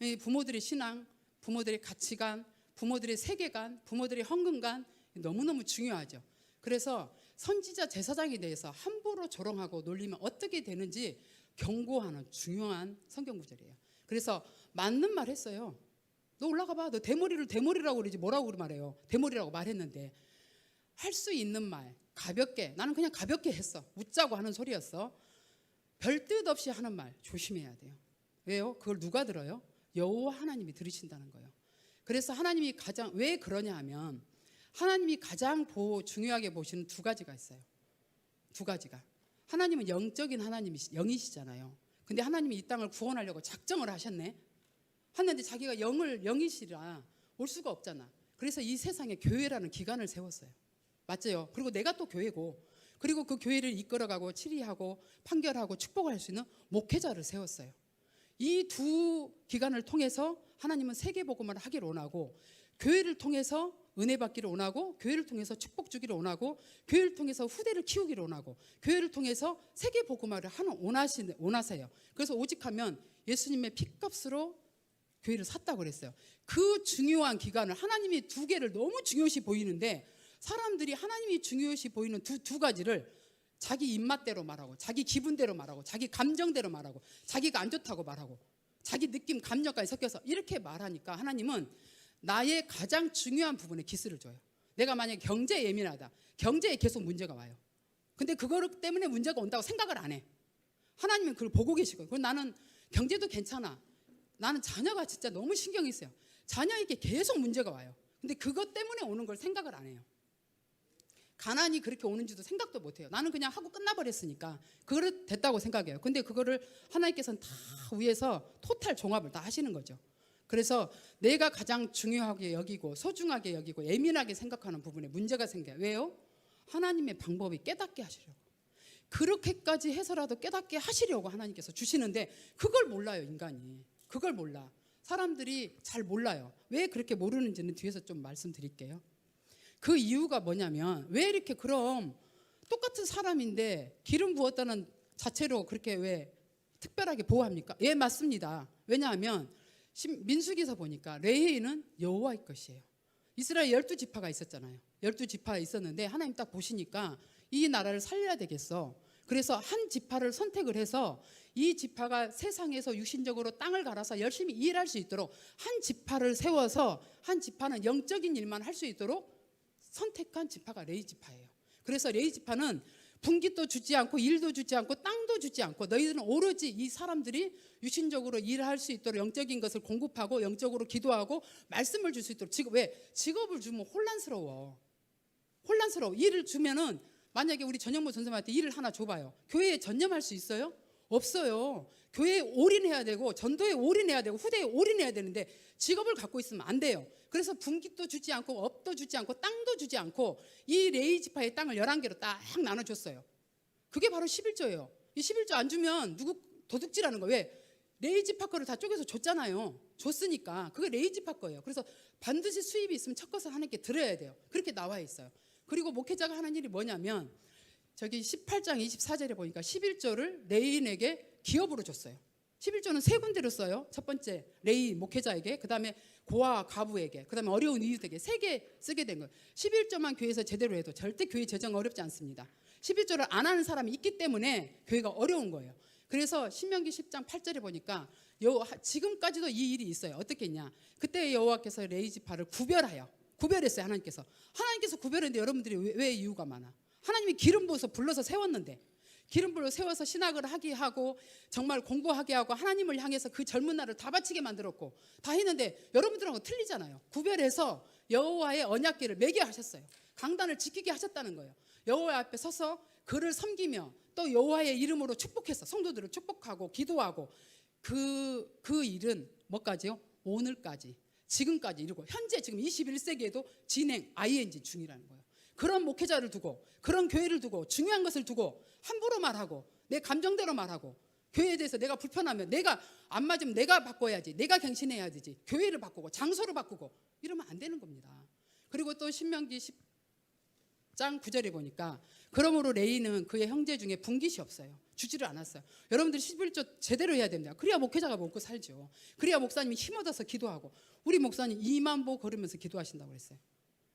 이 부모들의 신앙, 부모들의 가치관, 부모들의 세계관, 부모들의 헌금관 너무너무 중요하죠. 그래서 선지자 제사장에 대해서 함부로 조롱하고 놀리면 어떻게 되는지 경고하는 중요한 성경 구절이에요. 그래서 맞는 말 했어요. 너 올라가 봐. 너 대머리를 대머리라고 그러지 뭐라고 말해요. 대머리라고 말했는데 할 수 있는 말 가볍게, 나는 그냥 가볍게 했어. 웃자고 하는 소리였어. 별 뜻 없이 하는 말 조심해야 돼요. 왜요? 그걸 누가 들어요? 여호와 하나님이 들으신다는 거예요. 그래서 하나님이 가장 왜 그러냐 하면 하나님이 가장 중요하게 보시는 두 가지가 있어요. 두 가지가. 하나님은 영적인 영이시잖아요. 근데 하나님이 이 땅을 구원하려고 작정을 하셨네. 하는데 자기가 영이시라 올 수가 없잖아. 그래서 이 세상에 교회라는 기관을 세웠어요. 맞죠? 그리고 내가 또 교회고, 그리고 그 교회를 이끌어가고 치리하고 판결하고 축복할 수 있는 목회자를 세웠어요. 이 두 기관을 통해서 하나님은 세계복음을 하기를 원하고, 교회를 통해서 은혜 받기를 원하고, 교회를 통해서 축복 주기를 원하고, 교회를 통해서 후대를 키우기를 원하고, 교회를 통해서 세계복음화를 원하세요. 그래서 오직하면 예수님의 핏값으로 교회를 샀다고 그랬어요. 그 중요한 기관을 하나님이 두 개를 너무 중요시 보이는데, 사람들이 하나님이 중요시 보이는 두 가지를 자기 입맛대로 말하고, 자기 기분대로 말하고, 자기 감정대로 말하고, 자기가 안 좋다고 말하고, 자기 느낌 감정까지 섞여서 이렇게 말하니까 하나님은 나의 가장 중요한 부분에 기스를 줘요. 내가 만약에 경제에 예민하다, 경제에 계속 문제가 와요. 근데 그거 때문에 문제가 온다고 생각을 안 해. 하나님은 그걸 보고 계시고, 그리고 나는 경제도 괜찮아, 나는 자녀가 진짜 너무 신경이 써요. 자녀에게 계속 문제가 와요. 근데 그것 때문에 오는 걸 생각을 안 해요. 가난이 그렇게 오는지도 생각도 못해요. 나는 그냥 하고 끝나버렸으니까 그걸 됐다고 생각해요. 근데 그거를 하나님께서는 다 위에서 토탈 종합을 다 하시는 거죠. 그래서 내가 가장 중요하게 여기고 소중하게 여기고 예민하게 생각하는 부분에 문제가 생겨요. 왜요? 하나님의 방법이 깨닫게 하시려고, 그렇게까지 해서라도 깨닫게 하시려고 하나님께서 주시는데 그걸 몰라요. 인간이 그걸 몰라. 사람들이 잘 몰라요. 왜 그렇게 모르는지는 뒤에서 좀 말씀드릴게요. 그 이유가 뭐냐면, 왜 이렇게 그럼 똑같은 사람인데 기름 부었다는 자체로 그렇게 왜 특별하게 보호합니까? 예, 맞습니다. 왜냐하면 민수기서 보니까 레위인은 여호와의 것이에요. 이스라엘 12지파가 있었잖아요. 12지파 있었는데 하나님 딱 보시니까 이 나라를 살려야 되겠어. 그래서 한 지파를 선택을 해서 이 지파가 세상에서 육신적으로 땅을 갈아서 열심히 일할 수 있도록 한 지파를 세워서, 한 지파는 영적인 일만 할 수 있도록 선택한 지파가 레위 지파예요. 그래서 레위 지파는 분깃도 주지 않고 일도 주지 않고 땅도 주지 않고, 너희들은 오로지 이 사람들이 육신적으로 일할 수 있도록 영적인 것을 공급하고 영적으로 기도하고 말씀을 줄 수 있도록. 왜 직업을 주면 혼란스러워. 일을 주면은, 만약에 우리 전영모 전사님한테 일을 하나 줘봐요. 교회에 전념할 수 있어요? 없어요. 교회에 올인해야 되고, 전도에 올인해야 되고, 후대에 올인해야 되는데 직업을 갖고 있으면 안 돼요. 그래서 분깃도 주지 않고 업도 주지 않고 땅도 주지 않고 이 레위 지파의 땅을 11개로 딱 나눠줬어요. 그게 바로 11조예요. 이 11조 안 주면 누구 도둑질하는 거예요. 왜? 레위 지파 거를 다 쪼개서 줬잖아요. 줬으니까 그게 레위 지파 거예요. 그래서 반드시 수입이 있으면 첫 것을 하나님께 드려야 돼요. 그렇게 나와 있어요. 그리고 목회자가 하는 일이 뭐냐면, 저기 18장 24절에 보니까 11조를 레위인에게 기업으로 줬어요. 11조는 세 군데로 써요. 첫 번째 레위 목회자에게, 그 다음에 고아 가부에게, 그 다음에 어려운 이웃에게 3개 쓰게 된 거예요. 11조만 교회에서 제대로 해도 절대 교회 재정 어렵지 않습니다. 11조를 안 하는 사람이 있기 때문에 교회가 어려운 거예요. 그래서 신명기 10장 8절에 보니까 지금까지도 이 일이 있어요. 어떻게 했냐? 그때 여호와께서 레위 지파를 구별했어요. 하나님께서 구별했는데 여러분들이 왜 이유가 많아? 하나님이 기름 부어서 불러서 세웠는데, 기름 불러 세워서 신학을 하게 하고 정말 공부하게 하고 하나님을 향해서 그 젊은 날을 다 바치게 만들었고 다 했는데, 여러분들하고 틀리잖아요. 구별해서 여호와의 언약궤를 매게 하셨어요. 강단을 지키게 하셨다는 거예요. 여호와 앞에 서서 그를 섬기며 또 여호와의 이름으로 축복해서 성도들을 축복하고 기도하고, 그 일은 뭐까지요? 오늘까지, 지금까지 이르고 현재 지금 21세기에도 진행 ING 중이라는 거예요. 그런 목회자를 두고, 그런 교회를 두고, 중요한 것을 두고 함부로 말하고 내 감정대로 말하고, 교회에 대해서 내가 불편하면, 내가 안 맞으면 내가 바꿔야지, 내가 갱신해야 되지, 교회를 바꾸고 장소를 바꾸고 이러면 안 되는 겁니다. 그리고 또 신명기 장 9절에 보니까 그러므로 레위는 그의 형제 중에 분깃이 없어요. 주지를 않았어요. 여러분들이 11조 제대로 해야 됩니다. 그래야 목회자가 먹고 살죠. 그래야 목사님이 힘 얻어서 기도하고, 우리 목사님 2만 보 걸으면서 기도하신다고 그랬어요.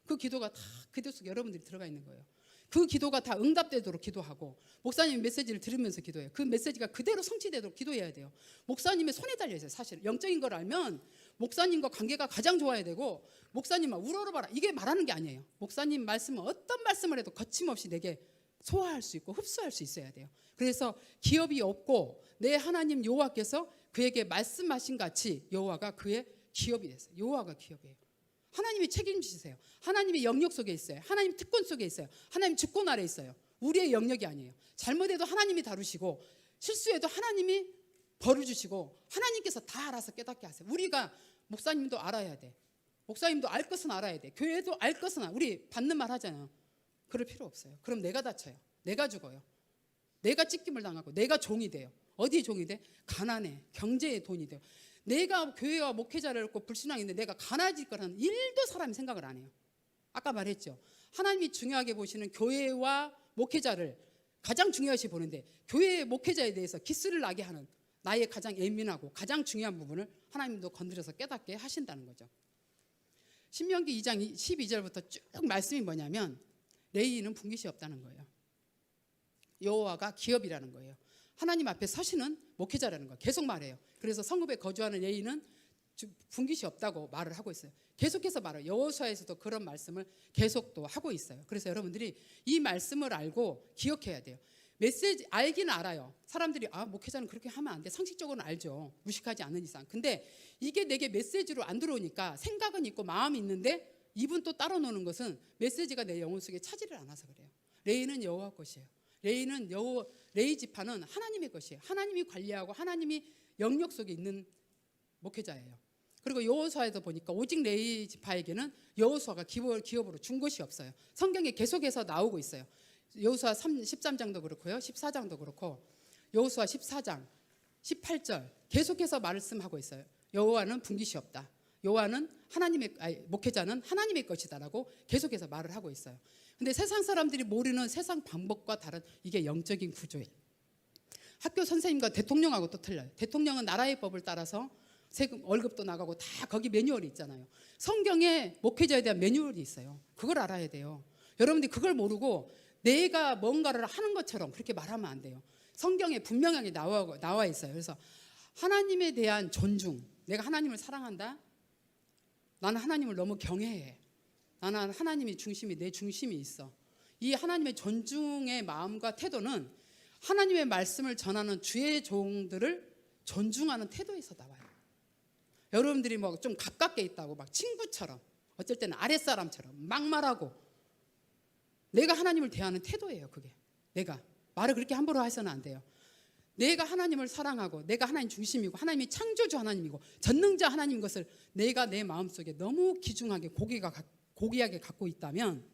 그 기도가 다 기도 속에 여러분들이 들어가 있는 거예요. 그 기도가 다 응답되도록 기도하고, 목사님 메시지를 들으면서 기도해요. 그 메시지가 그대로 성취되도록 기도해야 돼요. 목사님의 손에 달려 있어요. 사실 영적인 걸 알면 목사님과 관계가 가장 좋아야 되고, 목사님 우러러봐라 이게 말하는 게 아니에요. 목사님 말씀은 어떤 말씀을 해도 거침없이 내게 소화할 수 있고 흡수할 수 있어야 돼요. 그래서 기업이 없고 내 하나님 여호와께서 그에게 말씀하신 같이 여호와가 그의 기업이 됐어요. 여호와가 기업이에요. 하나님이 책임지세요. 하나님의 영역 속에 있어요. 하나님 특권 속에 있어요. 하나님 주권 아래 있어요. 우리의 영역이 아니에요. 잘못해도 하나님이 다루시고, 실수해도 하나님이 벌을 주시고, 하나님께서 다 알아서 깨닫게 하세요. 우리가 목사님도 알아야 돼. 목사님도 알 것은 알아야 돼. 교회도 알 것은 우리 받는 말 하잖아요. 그럴 필요 없어요. 그럼 내가 다쳐요. 내가 죽어요. 내가 찢김을 당하고 내가 종이 돼요. 어디에 종이 돼? 가난해. 경제의 돈이 돼요. 내가 교회와 목회자를 얻고 불신앙인데 내가 가난해질 거라는 일도 사람이 생각을 안 해요. 아까 말했죠. 하나님이 중요하게 보시는 교회와 목회자를 가장 중요시 보는데, 교회의 목회자에 대해서 기스를 나게 하는 나의 가장 예민하고 가장 중요한 부분을 하나님도 건드려서 깨닫게 하신다는 거죠. 신명기 2장 12절부터 쭉 말씀이 뭐냐면, 레위인은 분깃이 없다는 거예요. 여호와가 기업이라는 거예요. 하나님 앞에 서시는 목회자라는 거예요. 계속 말해요. 그래서 성읍에 거주하는 레위인은 분깃이 없다고 말을 하고 있어요. 계속해서 말해요. 여호수아에서도 그런 말씀을 계속 또 하고 있어요. 그래서 여러분들이 이 말씀을 알고 기억해야 돼요. 메시지 알기는 알아요. 사람들이 목회자는 그렇게 하면 안 돼. 상식적으로는 알죠. 무식하지 않는 이상. 근데 이게 내게 메시지로 안 들어오니까 생각은 있고 마음이 있는데 입은 또 따로 노는 것은 메시지가 내 영혼 속에 차지를 않아서 그래요. 레위는 여호와 것이에요. 레위는 레위 지파는 하나님의 것이에요. 하나님이 관리하고 하나님이 영역 속에 있는 목회자예요. 그리고 여호수아에도 보니까 오직 레위 지파에게는 여호수아가 기업으로 준 것이 없어요. 성경에 계속해서 나오고 있어요. 여호수아 13장도 그렇고요. 14장도 그렇고, 여호수아 14장 18절 계속해서 말씀하고 있어요. 여호와는 분깃이 없다. 여호와는 목회자는 하나님의 것이다라고 계속해서 말을 하고 있어요. 근데 세상 사람들이 모르는 세상 방법과 다른 이게 영적인 구조예요. 학교 선생님과 대통령하고 또 틀려요. 대통령은 나라의 법을 따라서 세금 월급도 나가고 다 거기 매뉴얼이 있잖아요. 성경에 목회자에 대한 매뉴얼이 있어요. 그걸 알아야 돼요. 여러분들이 그걸 모르고 내가 뭔가를 하는 것처럼 그렇게 말하면 안 돼요. 성경에 분명하게 나와 있어요. 그래서 하나님에 대한 존중, 내가 하나님을 사랑한다. 나는 하나님을 너무 경외해. 나는 하나님이 중심이 내 중심이 있어. 이 하나님의 존중의 마음과 태도는 하나님의 말씀을 전하는 주의 종들을 존중하는 태도에서 나와요. 여러분들이 뭐 좀 가깝게 있다고 막 친구처럼, 어쩔 때는 아랫사람처럼 막 말하고, 내가 하나님을 대하는 태도예요. 그게 내가 말을 그렇게 함부로 해서는 안 돼요. 내가 하나님을 사랑하고 내가 하나님 중심이고 하나님이 창조주 하나님이고 전능자 하나님 것을 내가 내 마음속에 너무 귀중하게 고귀하게 갖고 있다면,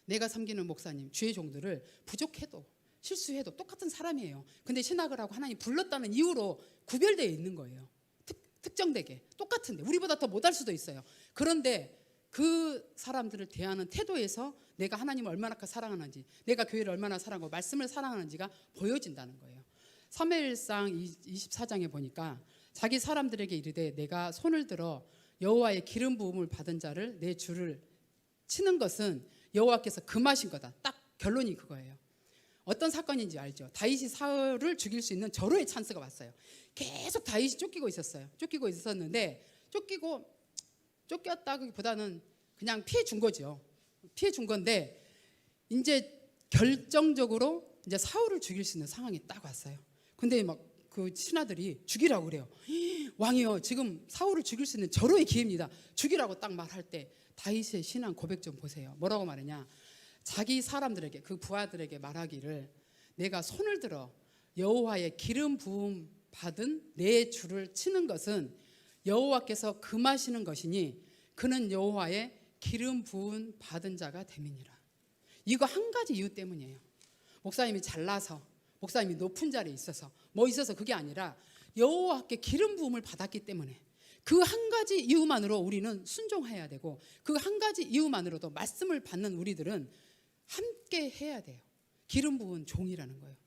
내가 섬기는 목사님, 주의 종들을 부족해도 실수해도 똑같은 사람이에요. 근데 신학을 하고 하나님 불렀다는 이유로 구별되어 있는 거예요. 특정되게 똑같은데 우리보다 더 못할 수도 있어요. 그런데 그 사람들을 대하는 태도에서 내가 하나님을 얼마나 사랑하는지, 내가 교회를 얼마나 사랑하고 말씀을 사랑하는지가 보여진다는 거예요. 사무엘상 24장에 보니까 자기 사람들에게 이르되 내가 손을 들어 여호와의 기름 부음을 받은 자를 내 줄을 치는 것은 여호와께서 금하신 거다. 딱 결론이 그거예요. 어떤 사건인지 알죠? 다윗이 사울을 죽일 수 있는 절호의 찬스가 왔어요. 계속 다윗이 쫓기고 있었어요. 쫓기고 있었는데 쫓겼다기보다는 그냥 피해 준 거죠. 피해 준 건데 이제 결정적으로 이제 사울을 죽일 수 있는 상황이 딱 왔어요. 근데 막 그 신하들이 죽이라고 그래요. 왕이요, 지금 사울을 죽일 수 있는 절호의 기회입니다. 죽이라고 딱 말할 때 다윗의 신앙 고백 좀 보세요. 뭐라고 말했냐? 자기 사람들에게, 그 부하들에게 말하기를, 내가 손을 들어 여호와의 기름 부음 받은 내 줄을 치는 것은 여호와께서 금하시는 것이니 그는 여호와의 기름 부음 받은 자가 됨이니라. 이거 한 가지 이유 때문이에요. 목사님이 잘나서, 목사님이 높은 자리에 있어서 뭐 있어서 그게 아니라 여호와께 기름 부음을 받았기 때문에, 그 한 가지 이유만으로 우리는 순종해야 되고, 그 한 가지 이유만으로도 말씀을 받는 우리들은 함께 해야 돼요. 기름 부은 종이라는 거예요.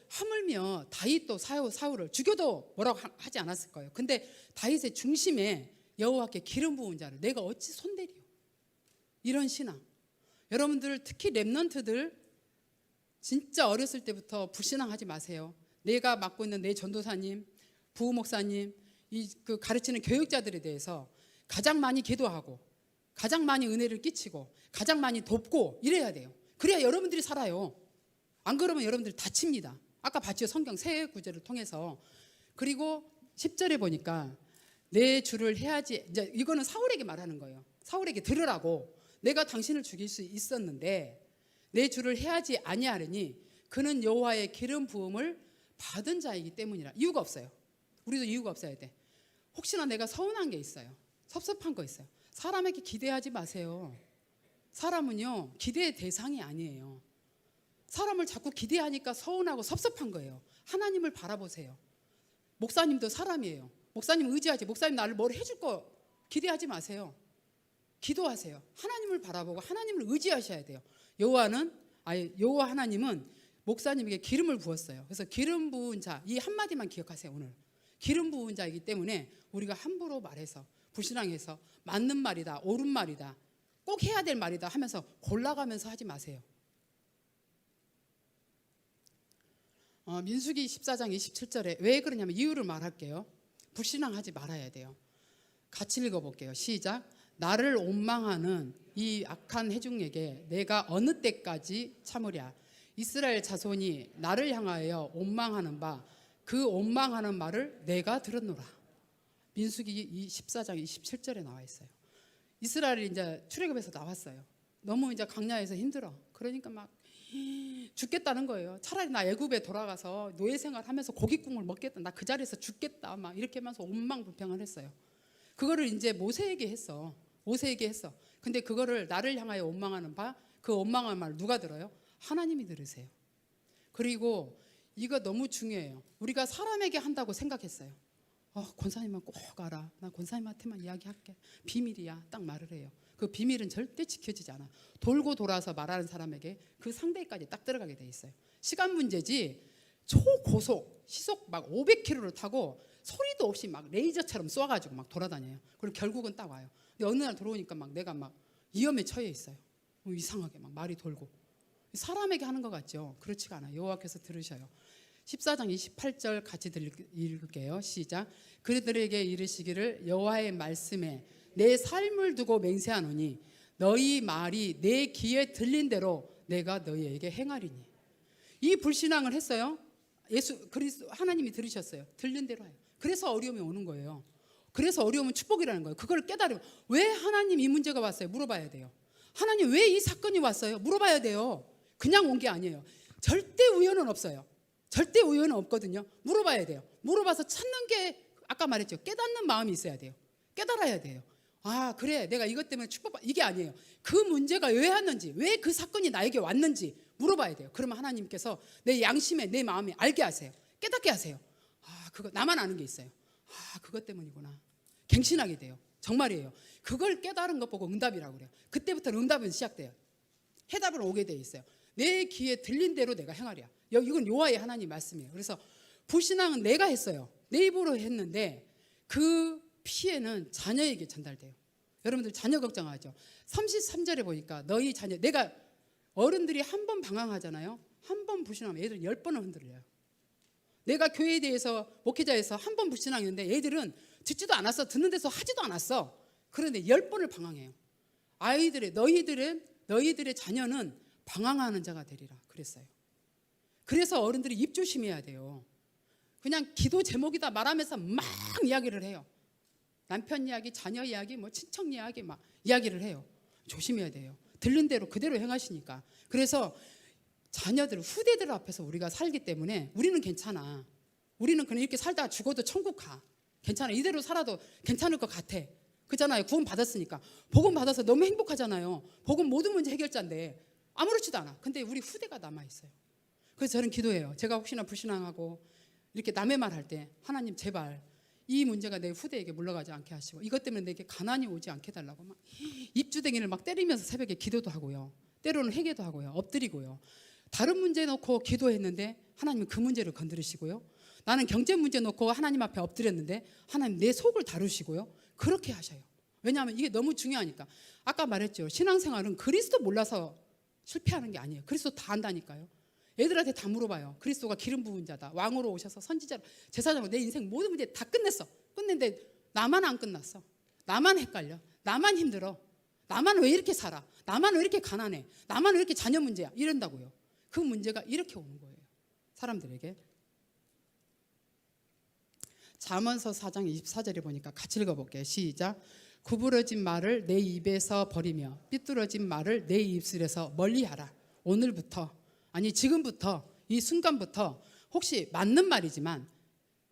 하물며 다윗도 사울을 죽여도 뭐라고 하지 않았을 거예요. 근데 다윗의 중심에 여호와께 기름 부은 자를 내가 어찌 손대리요. 이런 신앙. 여러분들 특히 렘넌트들 진짜 어렸을 때부터 불신앙하지 마세요. 내가 맡고 있는 내 전도사님, 부목사님, 그 가르치는 교육자들에 대해서 가장 많이 기도하고 가장 많이 은혜를 끼치고 가장 많이 돕고 이래야 돼요. 그래야 여러분들이 살아요. 안 그러면 여러분들 다칩니다. 아까 봤죠? 성경 새 구절을 통해서. 그리고 10절에 보니까 내 주를 해야지, 이제 이거는 사울에게 말하는 거예요. 사울에게 들으라고. 내가 당신을 죽일 수 있었는데 내 주를 해야지 아니하려니 그는 여호와의 기름 부음을 받은 자이기 때문이라. 이유가 없어요. 우리도 이유가 없어야 돼. 혹시나 내가 서운한 게 있어요. 섭섭한 거 있어요. 사람에게 기대하지 마세요. 사람은요, 기대의 대상이 아니에요. 사람을 자꾸 기대하니까 서운하고 섭섭한 거예요. 하나님을 바라보세요. 목사님도 사람이에요. 목사님 의지하지. 목사님 나를 뭘 해줄 거 기대하지 마세요. 기도하세요. 하나님을 바라보고 하나님을 의지하셔야 돼요. 여호와 하나님은 목사님에게 기름을 부었어요. 그래서 기름 부은 자, 이 한마디만 기억하세요. 오늘 기름 부은 자이기 때문에 우리가 함부로 말해서 불신앙해서 맞는 말이다, 옳은 말이다, 꼭 해야 될 말이다 하면서 골라가면서 하지 마세요. 민수기 14장 27절에 왜 그러냐면 이유를 말할게요. 불신앙하지 말아야 돼요. 같이 읽어볼게요. 시작. 나를 원망하는 이 악한 회중에게 내가 어느 때까지 참으랴. 이스라엘 자손이 나를 향하여 원망하는 바 그 원망하는 말을 내가 들었노라. 민수기 14장 27절에 나와 있어요. 이스라엘이 이제 출애굽에서 나왔어요. 너무 이제 강야에서 힘들어. 그러니까 막 죽겠다는 거예요. 차라리 나 애굽에 돌아가서 노예 생활하면서 고깃국물 먹겠다. 나 그 자리에서 죽겠다. 막 이렇게 하면서 원망불평을 했어요. 그거를 이제 모세에게 했어. 근데 그거를 나를 향하여 원망하는 바, 그 원망한 말 누가 들어요? 하나님이 들으세요. 그리고 이거 너무 중요해요. 우리가 사람에게 한다고 생각했어요. 권사님만 꼭 알아. 나 권사님한테만 이야기할게. 비밀이야. 딱 말을 해요. 그 비밀은 절대 지켜지지 않아. 돌고 돌아서 말하는 사람에게 그 상대까지 딱 들어가게 돼 있어요. 시간 문제지. 초고속 시속 막 500km를 타고 소리도 없이 막 레이저처럼 쏘아가지고 막 돌아다녀요. 그리고 결국은 딱 와요. 근데 어느 날 들어오니까 막 내가 막 위험에 처해 있어요. 이상하게 막 말이 돌고. 사람에게 하는 것 같죠? 그렇지가 않아요. 여호와께서 들으셔요. 14장 28절 같이 읽을게요. 시작. 그들에게 이르시기를 여호와의 말씀에 내 삶을 두고 맹세하노니 너희 말이 내 귀에 들린 대로 내가 너희에게 행하리니. 이 불신앙을 했어요. 예수 그리스도 하나님이 들으셨어요. 들린 대로 해요. 그래서 어려움이 오는 거예요. 그래서 어려움은 축복이라는 거예요. 그걸 깨달으면 왜 하나님 이 문제가 왔어요? 물어봐야 돼요. 하나님 왜 이 사건이 왔어요? 물어봐야 돼요. 그냥 온 게 아니에요. 절대 우연은 없어요. 절대 우연은 없거든요. 물어봐야 돼요. 물어봐서 찾는 게 아까 말했죠. 깨닫는 마음이 있어야 돼요. 깨달아야 돼요. 그래 내가 이것 때문에 축복받 이게 아니에요. 그 문제가 왜 왔는지, 왜 그 사건이 나에게 왔는지 물어봐야 돼요. 그러면 하나님께서 내 양심에 내 마음에 알게 하세요. 깨닫게 하세요. 그거 나만 아는 게 있어요. 그것 때문이구나. 갱신하게 돼요. 정말이에요. 그걸 깨달은 것 보고 응답이라고 그래요. 그때부터 응답은 시작돼요. 해답은 오게 돼 있어요. 내 귀에 들린 대로 내가 행하랴. 이건 여호와의 하나님 말씀이에요. 그래서 불신앙은 내가 했어요. 내 입으로 했는데 그 피해는 자녀에게 전달돼요. 여러분들 자녀 걱정하죠. 33절에 보니까 너희 자녀, 내가 어른들이 한 번 방황하잖아요. 한 번 불신하면 애들 10번을 흔들려요. 내가 교회에 대해서 목회자에서 한 번 불신앙했는데 애들은 듣지도 않았어. 듣는 데서 하지도 않았어. 그런데 10번을 방황해요. 너희들의 자녀는 방황하는 자가 되리라 그랬어요. 그래서 어른들이 입 조심해야 돼요. 그냥 기도 제목이다 말하면서 막 이야기를 해요. 남편 이야기, 자녀 이야기, 친척 이야기 막 이야기를 해요. 조심해야 돼요. 들른 대로 그대로 행하시니까. 그래서 자녀들, 후대들 앞에서 우리가 살기 때문에 우리는 괜찮아. 우리는 그냥 이렇게 살다가 죽어도 천국 가. 괜찮아. 이대로 살아도 괜찮을 것 같아. 그잖아요. 구원 받았으니까. 복음 받아서 너무 행복하잖아요. 복음 모든 문제 해결자인데 아무렇지도 않아. 근데 우리 후대가 남아있어요. 그래서 저는 기도해요. 제가 혹시나 불신앙하고 이렇게 남의 말 할 때 하나님 제발 이 문제가 내 후대에게 물러가지 않게 하시고 이것 때문에 내게 가난이 오지 않게 해달라고 막 입주댕이를 막 때리면서 새벽에 기도도 하고요. 때로는 회개도 하고요. 엎드리고요. 다른 문제 놓고 기도했는데 하나님은 그 문제를 건드리시고요. 나는 경제 문제 놓고 하나님 앞에 엎드렸는데 하나님 내 속을 다루시고요. 그렇게 하셔요. 왜냐하면 이게 너무 중요하니까. 아까 말했죠. 신앙생활은 그리스도 몰라서 실패하는 게 아니에요. 그리스도 다 안다니까요. 애들한테 다 물어봐요. 그리스도가 기름 부은 자다. 왕으로 오셔서 선지자로 제사장으로 내 인생 모든 문제 다 끝냈어. 끝냈는데 나만 안 끝났어. 나만 헷갈려. 나만 힘들어. 나만 왜 이렇게 살아? 나만 왜 이렇게 가난해? 나만 왜 이렇게 자녀 문제야? 이런다고요. 그 문제가 이렇게 오는 거예요. 사람들에게. 잠언서 4장 24절에 보니까 같이 읽어볼게요. 시작. 구부러진 말을 내 입에서 버리며 삐뚤어진 말을 내 입술에서 멀리하라. 오늘부터, 아니 지금부터, 이 순간부터 혹시 맞는 말이지만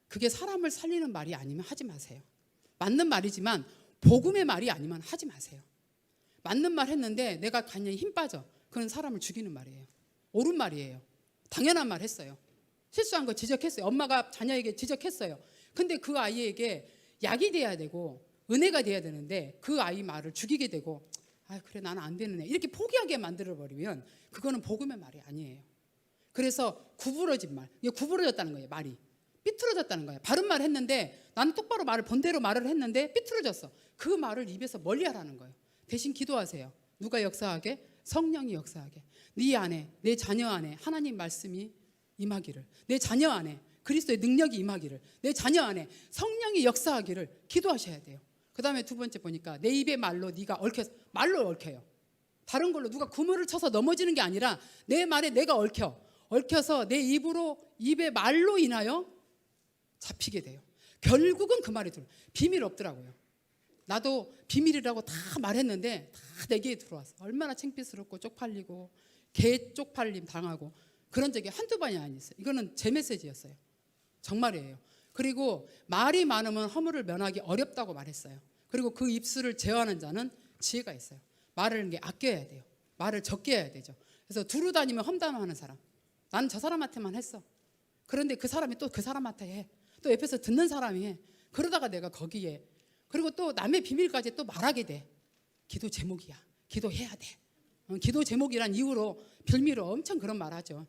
그게 사람을 살리는 말이 아니면 하지 마세요. 맞는 말이지만 복음의 말이 아니면 하지 마세요. 맞는 말 했는데 내가 간연히 힘 빠져. 그건 사람을 죽이는 말이에요. 옳은 말이에요. 당연한 말 했어요. 실수한 거 지적했어요. 엄마가 자녀에게 지적했어요. 근데 그 아이에게 약이 돼야 되고 은혜가 돼야 되는데 그 아이 말을 죽이게 되고 아 그래 나는 안 되는 애 이렇게 포기하게 만들어버리면 그거는 복음의 말이 아니에요. 그래서 구부러진 말, 이게 구부러졌다는 거예요. 말이 삐뚤어졌다는 거예요. 바른 말을 했는데 나는 똑바로 말을 본대로 말을 했는데 삐뚤어졌어. 그 말을 입에서 멀리하라는 거예요. 대신 기도하세요. 누가 역사하게? 성령이 역사하게. 네 안에, 내 자녀 안에 하나님 말씀이 임하기를, 내 자녀 안에 그리스도의 능력이 임하기를, 내 자녀 안에 성령이 역사하기를 기도하셔야 돼요. 그 다음에 두 번째 보니까 내 입의 말로 네가 얽혀서, 말로 얽혀요. 다른 걸로 누가 구물을 쳐서 넘어지는 게 아니라 내 말에 내가 얽혀서 내 입으로, 입의 말로 인하여 잡히게 돼요. 결국은 그 말이 들어요. 비밀 없더라고요. 나도 비밀이라고 다 말했는데 다 내게 들어왔어. 얼마나 창피스럽고 쪽팔리고 개 쪽팔림 당하고 그런 적이 한두 번이 아니었어요. 이거는 제 메시지였어요. 정말이에요. 그리고 말이 많으면 허물을 면하기 어렵다고 말했어요. 그리고 그 입술을 제어하는 자는 지혜가 있어요. 말을 아껴야 돼요. 말을 적게 해야 되죠. 그래서 두루 다니면 험담하는 사람. 나는 저 사람한테만 했어. 그런데 그 사람이 또 그 사람한테 해. 또 옆에서 듣는 사람이 해. 그러다가 내가 거기에 그리고 또 남의 비밀까지 또 말하게 돼. 기도 제목이야. 기도해야 돼. 기도 제목이란 이유로 빌미로 엄청 그런 말 하죠.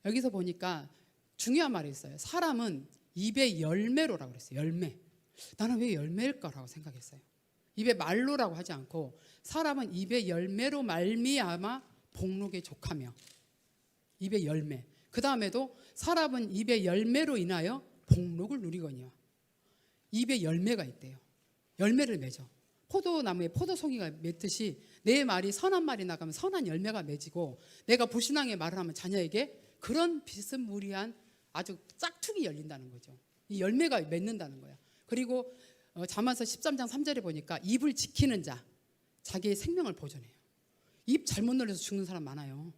여기서 보니까 중요한 말이 있어요. 사람은 입의 열매로라고 그랬어요. 열매. 나는 왜 열매일까라고 생각했어요. 입의 말로라고 하지 않고 사람은 입의 열매로 말미암아 복록에 족하며. 입의 열매. 그 다음에도 사람은 입의 열매로 인하여 복록을 누리거니와. 입에 열매가 있대요. 열매를 맺어. 포도나무에 포도송이가 맺듯이 내 말이 선한 말이 나가면 선한 열매가 맺이고 내가 불신앙의 말을 하면 자녀에게 그런 비스무리한 아주 짝퉁이 열린다는 거죠. 이 열매가 맺는다는 거야. 그리고 잠언서 13장 3절에 보니까 입을 지키는 자 자기의 생명을 보존해요. 입 잘못 놀려서 죽는 사람 많아요.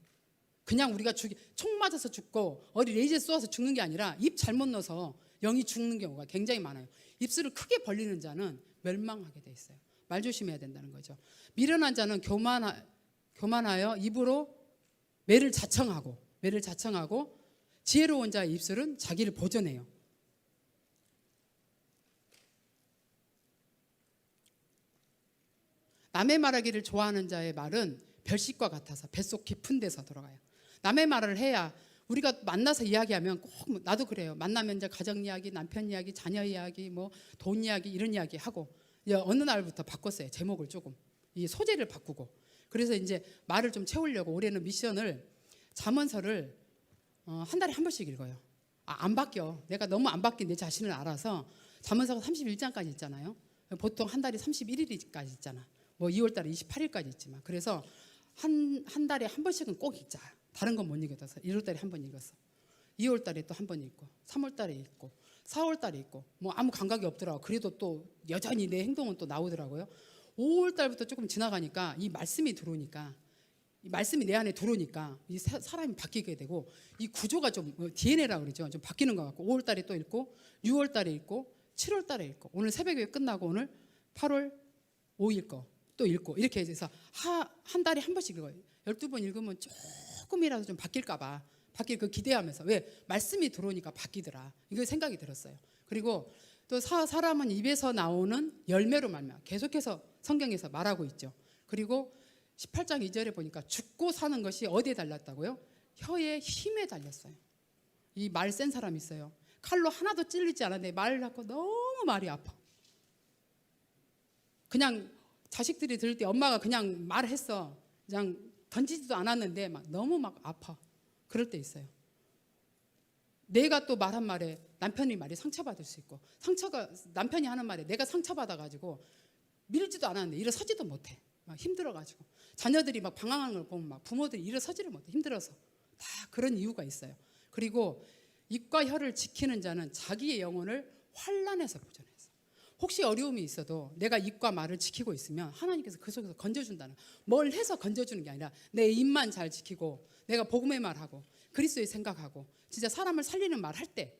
그냥 우리가 총 맞아서 죽고 어디 레이저 쏘아서 죽는 게 아니라 입 잘못 넣어서 영이 죽는 경우가 굉장히 많아요. 입술을 크게 벌리는 자는 멸망하게 돼 있어요. 말 조심해야 된다는 거죠. 미련한 자는 교만하여 입으로 매를 자청하고 지혜로운 자의 입술은 자기를 보존해요. 남의 말하기를 좋아하는 자의 말은 별식과 같아서 뱃속 깊은 데서 들어가요. 남의 말을 해야 우리가 만나서 이야기하면 꼭 나도 그래요. 만나면 이제 가정 이야기, 남편 이야기, 자녀 이야기, 뭐 돈 이야기 이런 이야기 하고 어느 날부터 바꿨어요. 제목을 조금 이 소재를 바꾸고 그래서 이제 말을 좀 채우려고 올해는 미션을 잠언서를 한 달에 한 번씩 읽어요. 안 바뀌어. 내가 너무 안 바뀐 내 자신을 알아서 잠언서가 31장까지 있잖아요. 보통 한 달에 31일까지 있잖아. 뭐 2월 달에 28일까지 있지만 그래서 한 달에 한 번씩은 꼭 읽자. 다른 건 못 읽어서 1월 달에 한 번 읽었어. 2월 달에 또 한 번 읽고 3월 달에 읽고 4월 달에 읽고 뭐 아무 감각이 없더라고. 그래도 또 여전히 내 행동은 또 나오더라고요. 5월 달부터 조금 지나가니까 이 말씀이 들어오니까 이 말씀이 내 안에 들어오니까 이 사람이 바뀌게 되고 이 구조가 좀 DNA라고 그러죠. 좀 바뀌는 것 같고 5월 달에 또 읽고 6월 달에 읽고 7월 달에 읽고 오늘 새벽에 끝나고 오늘 8월 5일 거 또 읽고 이렇게 해서 한 달에 한 번씩 읽어요. 12번 읽으면 조금이라도 좀 바뀔까 봐 바뀔 그 기대하면서 왜 말씀이 들어오니까 바뀌더라. 이거 생각이 들었어요. 그리고 또 사람은 입에서 나오는 열매로 말미암아 계속해서 성경에서 말하고 있죠. 그리고 18장 2절에 보니까 죽고 사는 것이 어디에 달렸다고요? 혀의 힘에 달렸어요. 이 말 센 사람 있어요. 칼로 하나도 찔리지 않았는데 말을 갖고 너무 말이 아파. 그냥 자식들이 들을 때 엄마가 그냥 말했어. 그냥 던지지도 않았는데 막 너무 막 아파. 그럴 때 있어요. 내가 또 말한 말에 남편이 말이 상처받을 수 있고, 상처가 남편이 하는 말에 내가 상처받아가지고 밀지도 않았는데 일어서지도 못해. 막 힘들어가지고 자녀들이 막 방황하는 걸 보면 막 부모들이 일어서지를 못해. 힘들어서. 다 그런 이유가 있어요. 그리고 입과 혀를 지키는 자는 자기의 영혼을 환난에서 보존해서, 혹시 어려움이 있어도 내가 입과 말을 지키고 있으면 하나님께서 그 속에서 건져준다는, 뭘 해서 건져주는 게 아니라 내 입만 잘 지키고 내가 복음의 말하고 그리스도의 생각하고 진짜 사람을 살리는 말 할 때,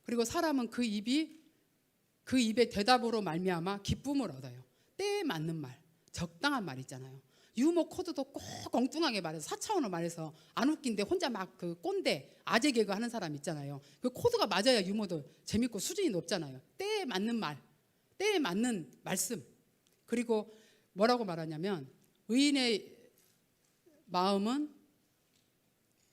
그리고 사람은 그 입의 대답으로 말미암아 기쁨을 얻어요. 때에 맞는 말, 적당한 말 있잖아요. 유머 코드도 꼭 엉뚱하게 말해서 4차원으로 말해서 안 웃긴데 혼자 막 그 꼰대 아재 개그 하는 사람 있잖아요. 그 코드가 맞아야 유머도 재밌고 수준이 높잖아요. 때에 맞는 말, 때에 맞는 말씀. 그리고 뭐라고 말하냐면 의인의 마음은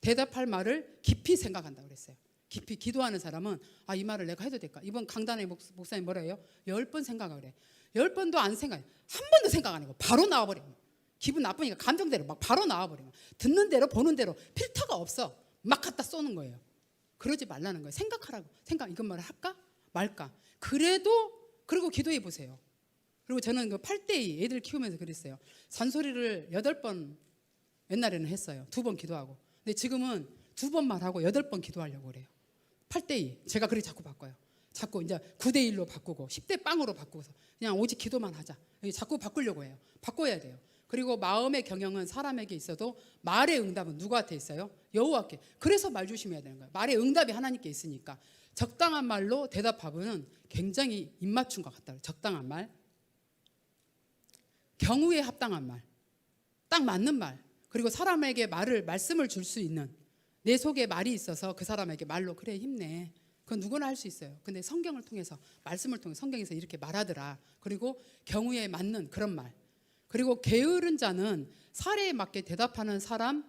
대답할 말을 깊이 생각한다고 그랬어요. 깊이 기도하는 사람은 이 말을 내가 해도 될까? 이번 강단의 목사님 뭐라 해요? 10번 생각하라 그래. 10번도 안 생각해. 한 번도 생각 안 하고 바로 나와버려. 기분 나쁘니까 감정대로 막 바로 나와버려. 듣는 대로 보는 대로 필터가 없어. 막 갖다 쏘는 거예요. 그러지 말라는 거예요. 생각하라고. 이건 말을 할까 말까. 그리고 기도해 보세요. 그리고 저는 그 8대2 애들 키우면서 그랬어요. 잔소리를 8번 옛날에는 했어요. 2번 기도하고. 근데 지금은 2번 말하고 8번 기도하려고 그래요. 8대2. 제가 그렇게 자꾸 바꿔요. 자꾸 이제 9대1로 바꾸고 10대 빵으로 바꾸고서 그냥 오직 기도만 하자. 자꾸 바꾸려고 해요. 바꿔야 돼요. 그리고 마음의 경영은 사람에게 있어도 말의 응답은 누구한테 있어요? 여호와께. 그래서 말 조심해야 되는 거예요. 말의 응답이 하나님께 있으니까. 적당한 말로 대답하고는 굉장히 입맞춘 것 같다. 적당한 말, 경우에 합당한 말, 딱 맞는 말, 그리고 사람에게 말씀을 줄 수 있는, 내 속에 말이 있어서 그 사람에게 말로 그래 힘내. 그건 누구나 할 수 있어요. 근데 성경을 통해서, 말씀을 통해 성경에서 이렇게 말하더라. 그리고 경우에 맞는 그런 말. 그리고 게으른 자는 사례에 맞게 대답하는 사람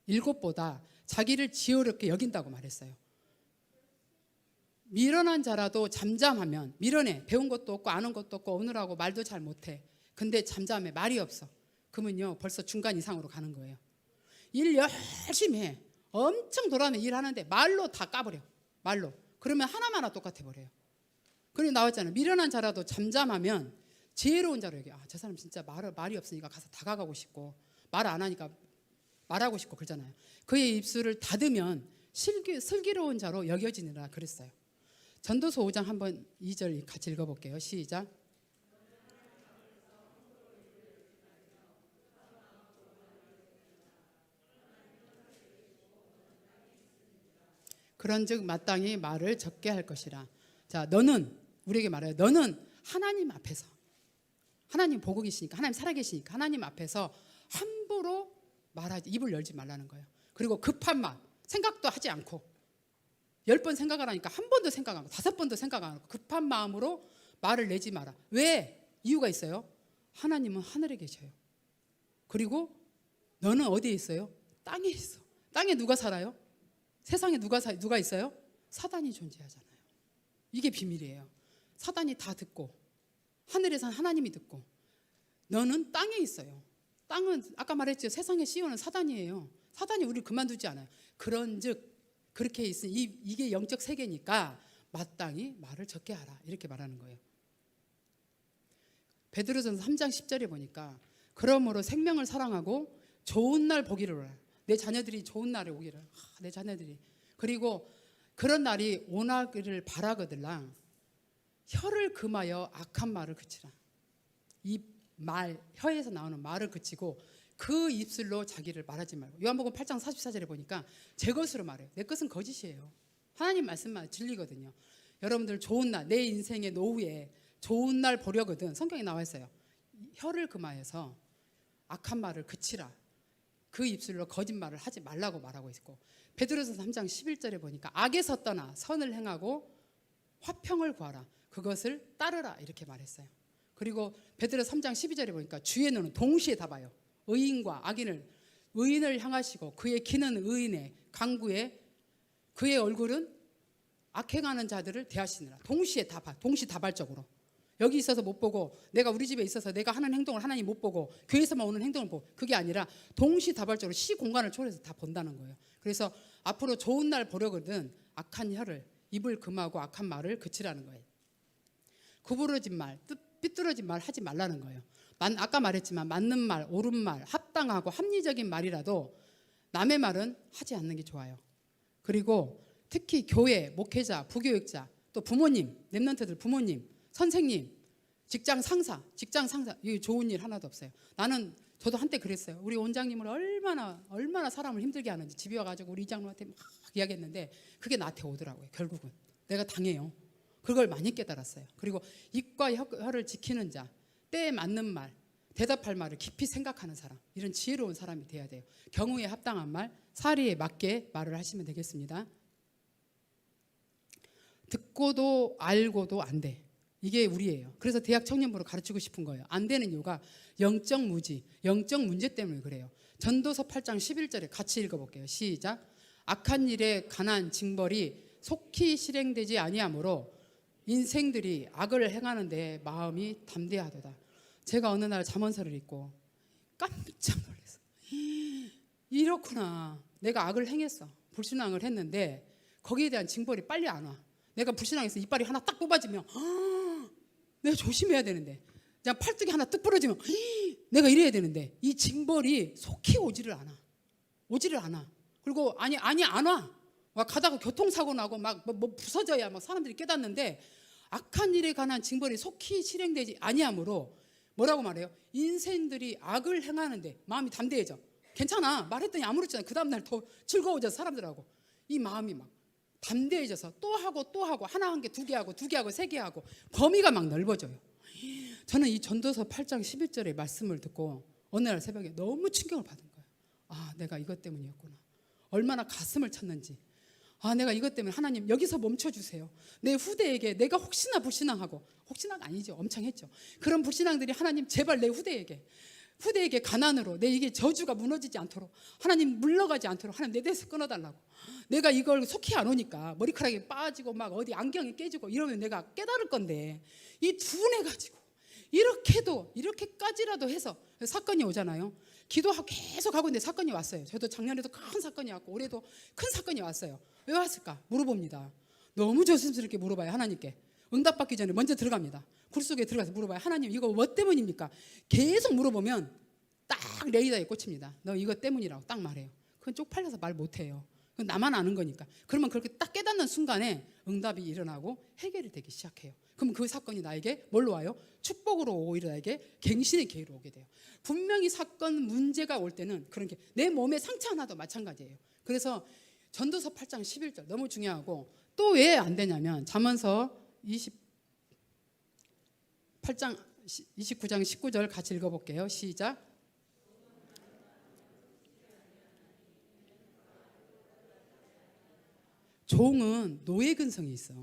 7보다 자기를 지혜롭게 여긴다고 말했어요. 미련한 자라도 잠잠하면, 미련해. 배운 것도 없고 아는 것도 없고 오늘하고 말도 잘 못해. 근데 잠잠해. 말이 없어. 그러면요 벌써 중간 이상으로 가는 거예요. 일 열심히 해. 엄청 돌아내 일하는데 말로 다 까버려. 말로. 그러면 하나마나 똑같아 버려요. 그리고 나왔잖아요. 미련한 자라도 잠잠하면 지혜로운 자로 여겨. 저 사람 진짜 말이 없으니까 가서 다가가고 싶고 말 안 하니까 말하고 싶고 그러잖아요. 그의 입술을 닫으면 슬기로운 자로 여겨지느라 그랬어요. 전도서 5장 한번 2절 같이 읽어볼게요. 시작. 그런즉 마땅히 말을 적게 할 것이라. 자, 너는 우리에게 말해요. 너는 하나님 앞에서, 하나님 보고 계시니까, 하나님 살아계시니까 하나님 앞에서 함부로 말하지, 입을 열지 말라는 거예요. 그리고 급한 말, 생각도 하지 않고 10번 생각을 하니까 한 번도 생각 안 하고 5번도 생각 안 하고 급한 마음으로 말을 내지 마라. 왜? 이유가 있어요. 하나님은 하늘에 계셔요. 그리고 너는 어디에 있어요? 땅에 있어. 땅에 누가 살아요? 세상에 누가 있어요? 사단이 존재하잖아요. 이게 비밀이에요. 사단이 다 듣고 하늘에선 하나님이 듣고 너는 땅에 있어요. 땅은 아까 말했죠. 세상의 CEO는 사단이에요. 사단이 우리를 그만두지 않아요. 그런즉 그렇게 있으니 이게 영적 세계니까 마땅히 말을 적게 하라. 이렇게 말하는 거예요. 베드로전서 3장 10절에 보니까 그러므로 생명을 사랑하고 좋은 날 보기를 원하라. 내 자녀들이 좋은 날에 오기를. 내 자녀들이. 그리고 그런 날이 오나기를 바라거들랑 혀를 금하여 악한 말을 그치라. 혀에서 나오는 말을 그치고 그 입술로 자기를 말하지 말고. 요한복음 8장 44절에 보니까 제 것으로 말해요. 내 것은 거짓이에요. 하나님 말씀만 진리거든요. 여러분들 좋은 날, 내 인생의 노후에 좋은 날 보려거든 성경에 나와 있어요. 혀를 금하여서 악한 말을 그치라. 그 입술로 거짓말을 하지 말라고 말하고 있고, 베드로서 3장 11절에 보니까 악에서 떠나 선을 행하고 화평을 구하라, 그것을 따르라 이렇게 말했어요. 그리고 베드로 3장 12절에 보니까 주의 눈은 동시에 다 봐요. 의인과 악인을, 의인을 향하시고 그의 귀는 의인의 강구에, 그의 얼굴은 악행하는 자들을 대하시느라. 동시에 다 봐, 동시다발적으로. 여기 있어서 못 보고, 내가 우리 집에 있어서 내가 하는 행동을 하나님 못 보고 교회에서만 오는 행동을 보고, 그게 아니라 동시다발적으로 시공간을 초월해서 다 본다는 거예요. 그래서 앞으로 좋은 날 보려거든 악한 혀를, 입을 금하고 악한 말을 그치라는 거예요. 구부러진 말, 삐뚤어진 말 하지 말라는 거예요. 아까 말했지만 맞는 말, 옳은 말, 합당하고 합리적인 말이라도 남의 말은 하지 않는 게 좋아요. 그리고 특히 교회, 목회자, 부교육자, 또 부모님, 랩런트들 부모님, 선생님, 직장 상사, 이게 좋은 일 하나도 없어요. 저도 한때 그랬어요. 우리 원장님을 얼마나 사람을 힘들게 하는지 집에 와가지고 우리 이장님한테 막 이야기했는데 그게 나한테 오더라고요. 결국은 내가 당해요. 그걸 많이 깨달았어요. 그리고 입과 혀를 지키는 자, 때에 맞는 말, 대답할 말을 깊이 생각하는 사람, 이런 지혜로운 사람이 돼야 돼요. 경우에 합당한 말, 사리에 맞게 말을 하시면 되겠습니다. 듣고도 알고도 안 돼. 이게 우리예요. 그래서 대학 청년부를 가르치고 싶은 거예요. 안 되는 이유가 영적 무지, 영적 문제 때문에 그래요. 전도서 8장 11절에 같이 읽어볼게요. 시작. 악한 일에 관한 징벌이 속히 실행되지 아니하므로 인생들이 악을 행하는데 마음이 담대하도다. 제가 어느 날 잠언서를 읽고 깜짝 놀랐어요. 이렇구나. 내가 악을 행했어. 불신앙을 했는데 거기에 대한 징벌이 빨리 안 와. 내가 불신앙해서 이빨이 하나 딱 뽑아지면 내가 조심해야 되는데, 그냥 팔뚝이 하나 뚝 부러지면 내가 이래야 되는데, 이 징벌이 속히 오지를 않아. 그리고 아니 안 와. 가다가 교통사고 나고 막 뭐 부서져야 막 사람들이 깨닫는데, 악한 일에 관한 징벌이 속히 실행되지 아니하므로 뭐라고 말해요? 인생들이 악을 행하는데 마음이 담대해져. 괜찮아, 말했더니 아무렇잖아. 그 다음날 더 즐거워져서 사람들하고 이 마음이 막 담대해져서 또 하고 하나 한 개, 두 개 하고 세 개 하고 범위가 막 넓어져요. 저는 이 전도서 8장 11절의 말씀을 듣고 어느 날 새벽에 너무 충격을 받은 거예요. 아, 내가 이것 때문이었구나. 얼마나 가슴을 쳤는지. 아, 내가 이것 때문에 하나님 여기서 멈춰주세요. 내 후대에게 내가 혹시나 불신앙하고, 혹시나가 아니죠, 엄청 했죠. 그런 불신앙들이 하나님 제발 내 후대에게 가난으로 내 이게 저주가 무너지지 않도록, 하나님 물러가지 않도록 하나님 내 대에서 끊어달라고. 내가 이걸 속히 안 오니까 머리카락이 빠지고 막 어디 안경이 깨지고 이러면 내가 깨달을 건데, 이 둔해가지고 이렇게까지라도 해서 사건이 오잖아요. 기도하고 계속 하고 있는데 사건이 왔어요. 저도 작년에도 큰 사건이 왔고 올해도 큰 사건이 왔어요. 왜 왔을까? 물어봅니다. 너무 조심스럽게 물어봐요. 하나님께 응답받기 전에 먼저 들어갑니다. 굴 속에 들어가서 물어봐요. 하나님 이거 뭐 때문입니까? 계속 물어보면 딱 레이더에 꽂힙니다. 너 이거 때문이라고 딱 말해요. 그건 쪽팔려서 말 못해요. 그건 나만 아는 거니까. 그러면 그렇게 딱 깨닫는 순간에 응답이 일어나고 해결이 되기 시작해요. 그럼 그 사건이 나에게 뭘로 와요? 축복으로 오히려 나에게 갱신의 기회로 오게 돼요. 분명히 사건 문제가 올 때는 그런 게 내 몸에 상처 하나도 마찬가지예요. 그래서 전도서 8장 11절 너무 중요하고, 또 왜 안 되냐면 잠언서 28장 29장 19절 같이 읽어볼게요. 시작. 종은 노예 근성이 있어.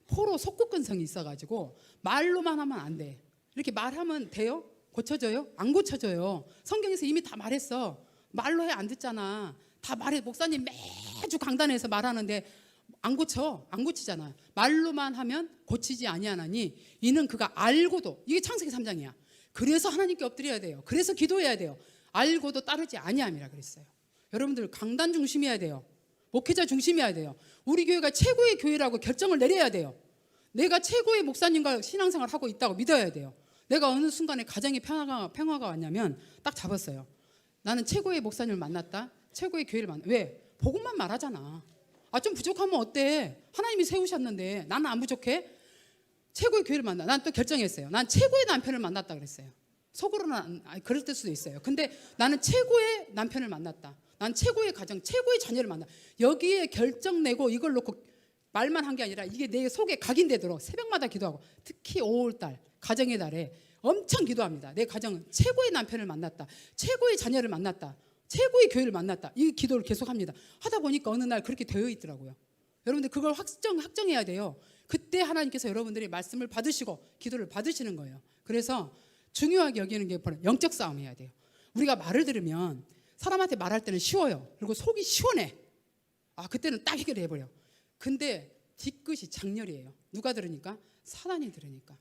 포로 속국 근성이 있어가지고 말로만 하면 안 돼. 이렇게 말하면 돼요? 고쳐져요? 안 고쳐져요. 성경에서 이미 다 말했어. 말로 해 안 듣잖아. 다 말해. 목사님 매주 강단에서 말하는데 안 고치잖아. 말로만 하면 고치지 아니하나니 이는 그가 알고도, 이게 창세기 3장이야. 그래서 하나님께 엎드려야 돼요. 그래서 기도해야 돼요. 알고도 따르지 아니함이라 그랬어요. 여러분들 강단 중심이어야 돼요. 목회자 중심이어야 돼요. 우리 교회가 최고의 교회라고 결정을 내려야 돼요. 내가 최고의 목사님과 신앙생활을 하고 있다고 믿어야 돼요. 내가 어느 순간에 가정에 평화가 왔냐면 딱 잡았어요. 나는 최고의 목사님을 만났다. 최고의 교회를 만났다. 왜? 복음만 말하잖아. 좀 부족하면 어때? 하나님이 세우셨는데 나는 안 부족해? 최고의 교회를 만나. 난 또 결정했어요. 난 최고의 남편을 만났다 그랬어요. 속으로는 그럴 수도 있어요. 근데 나는 최고의 남편을 만났다. 난 최고의 가정, 최고의 자녀를 만나. 여기에 결정 내고 이걸 놓고 말만 한 게 아니라 이게 내 속에 각인되도록 새벽마다 기도하고, 특히 5월달 가정의 달에 엄청 기도합니다. 내 가정은 최고의 남편을 만났다. 최고의 자녀를 만났다. 최고의 교회를 만났다. 이 기도를 계속합니다. 하다 보니까 어느 날 그렇게 되어 있더라고요. 여러분들 그걸 확정해야 돼요. 그때 하나님께서 여러분들이 말씀을 받으시고 기도를 받으시는 거예요. 그래서 중요하게 여기는 게 바로 영적 싸움 해야 돼요. 우리가 말을 들으면 사람한테 말할 때는 쉬워요. 그리고 속이 시원해. 그때는 딱 해결해 버려. 근데 뒤끝이 장렬이에요. 누가 들으니까? 사단이 들으니까.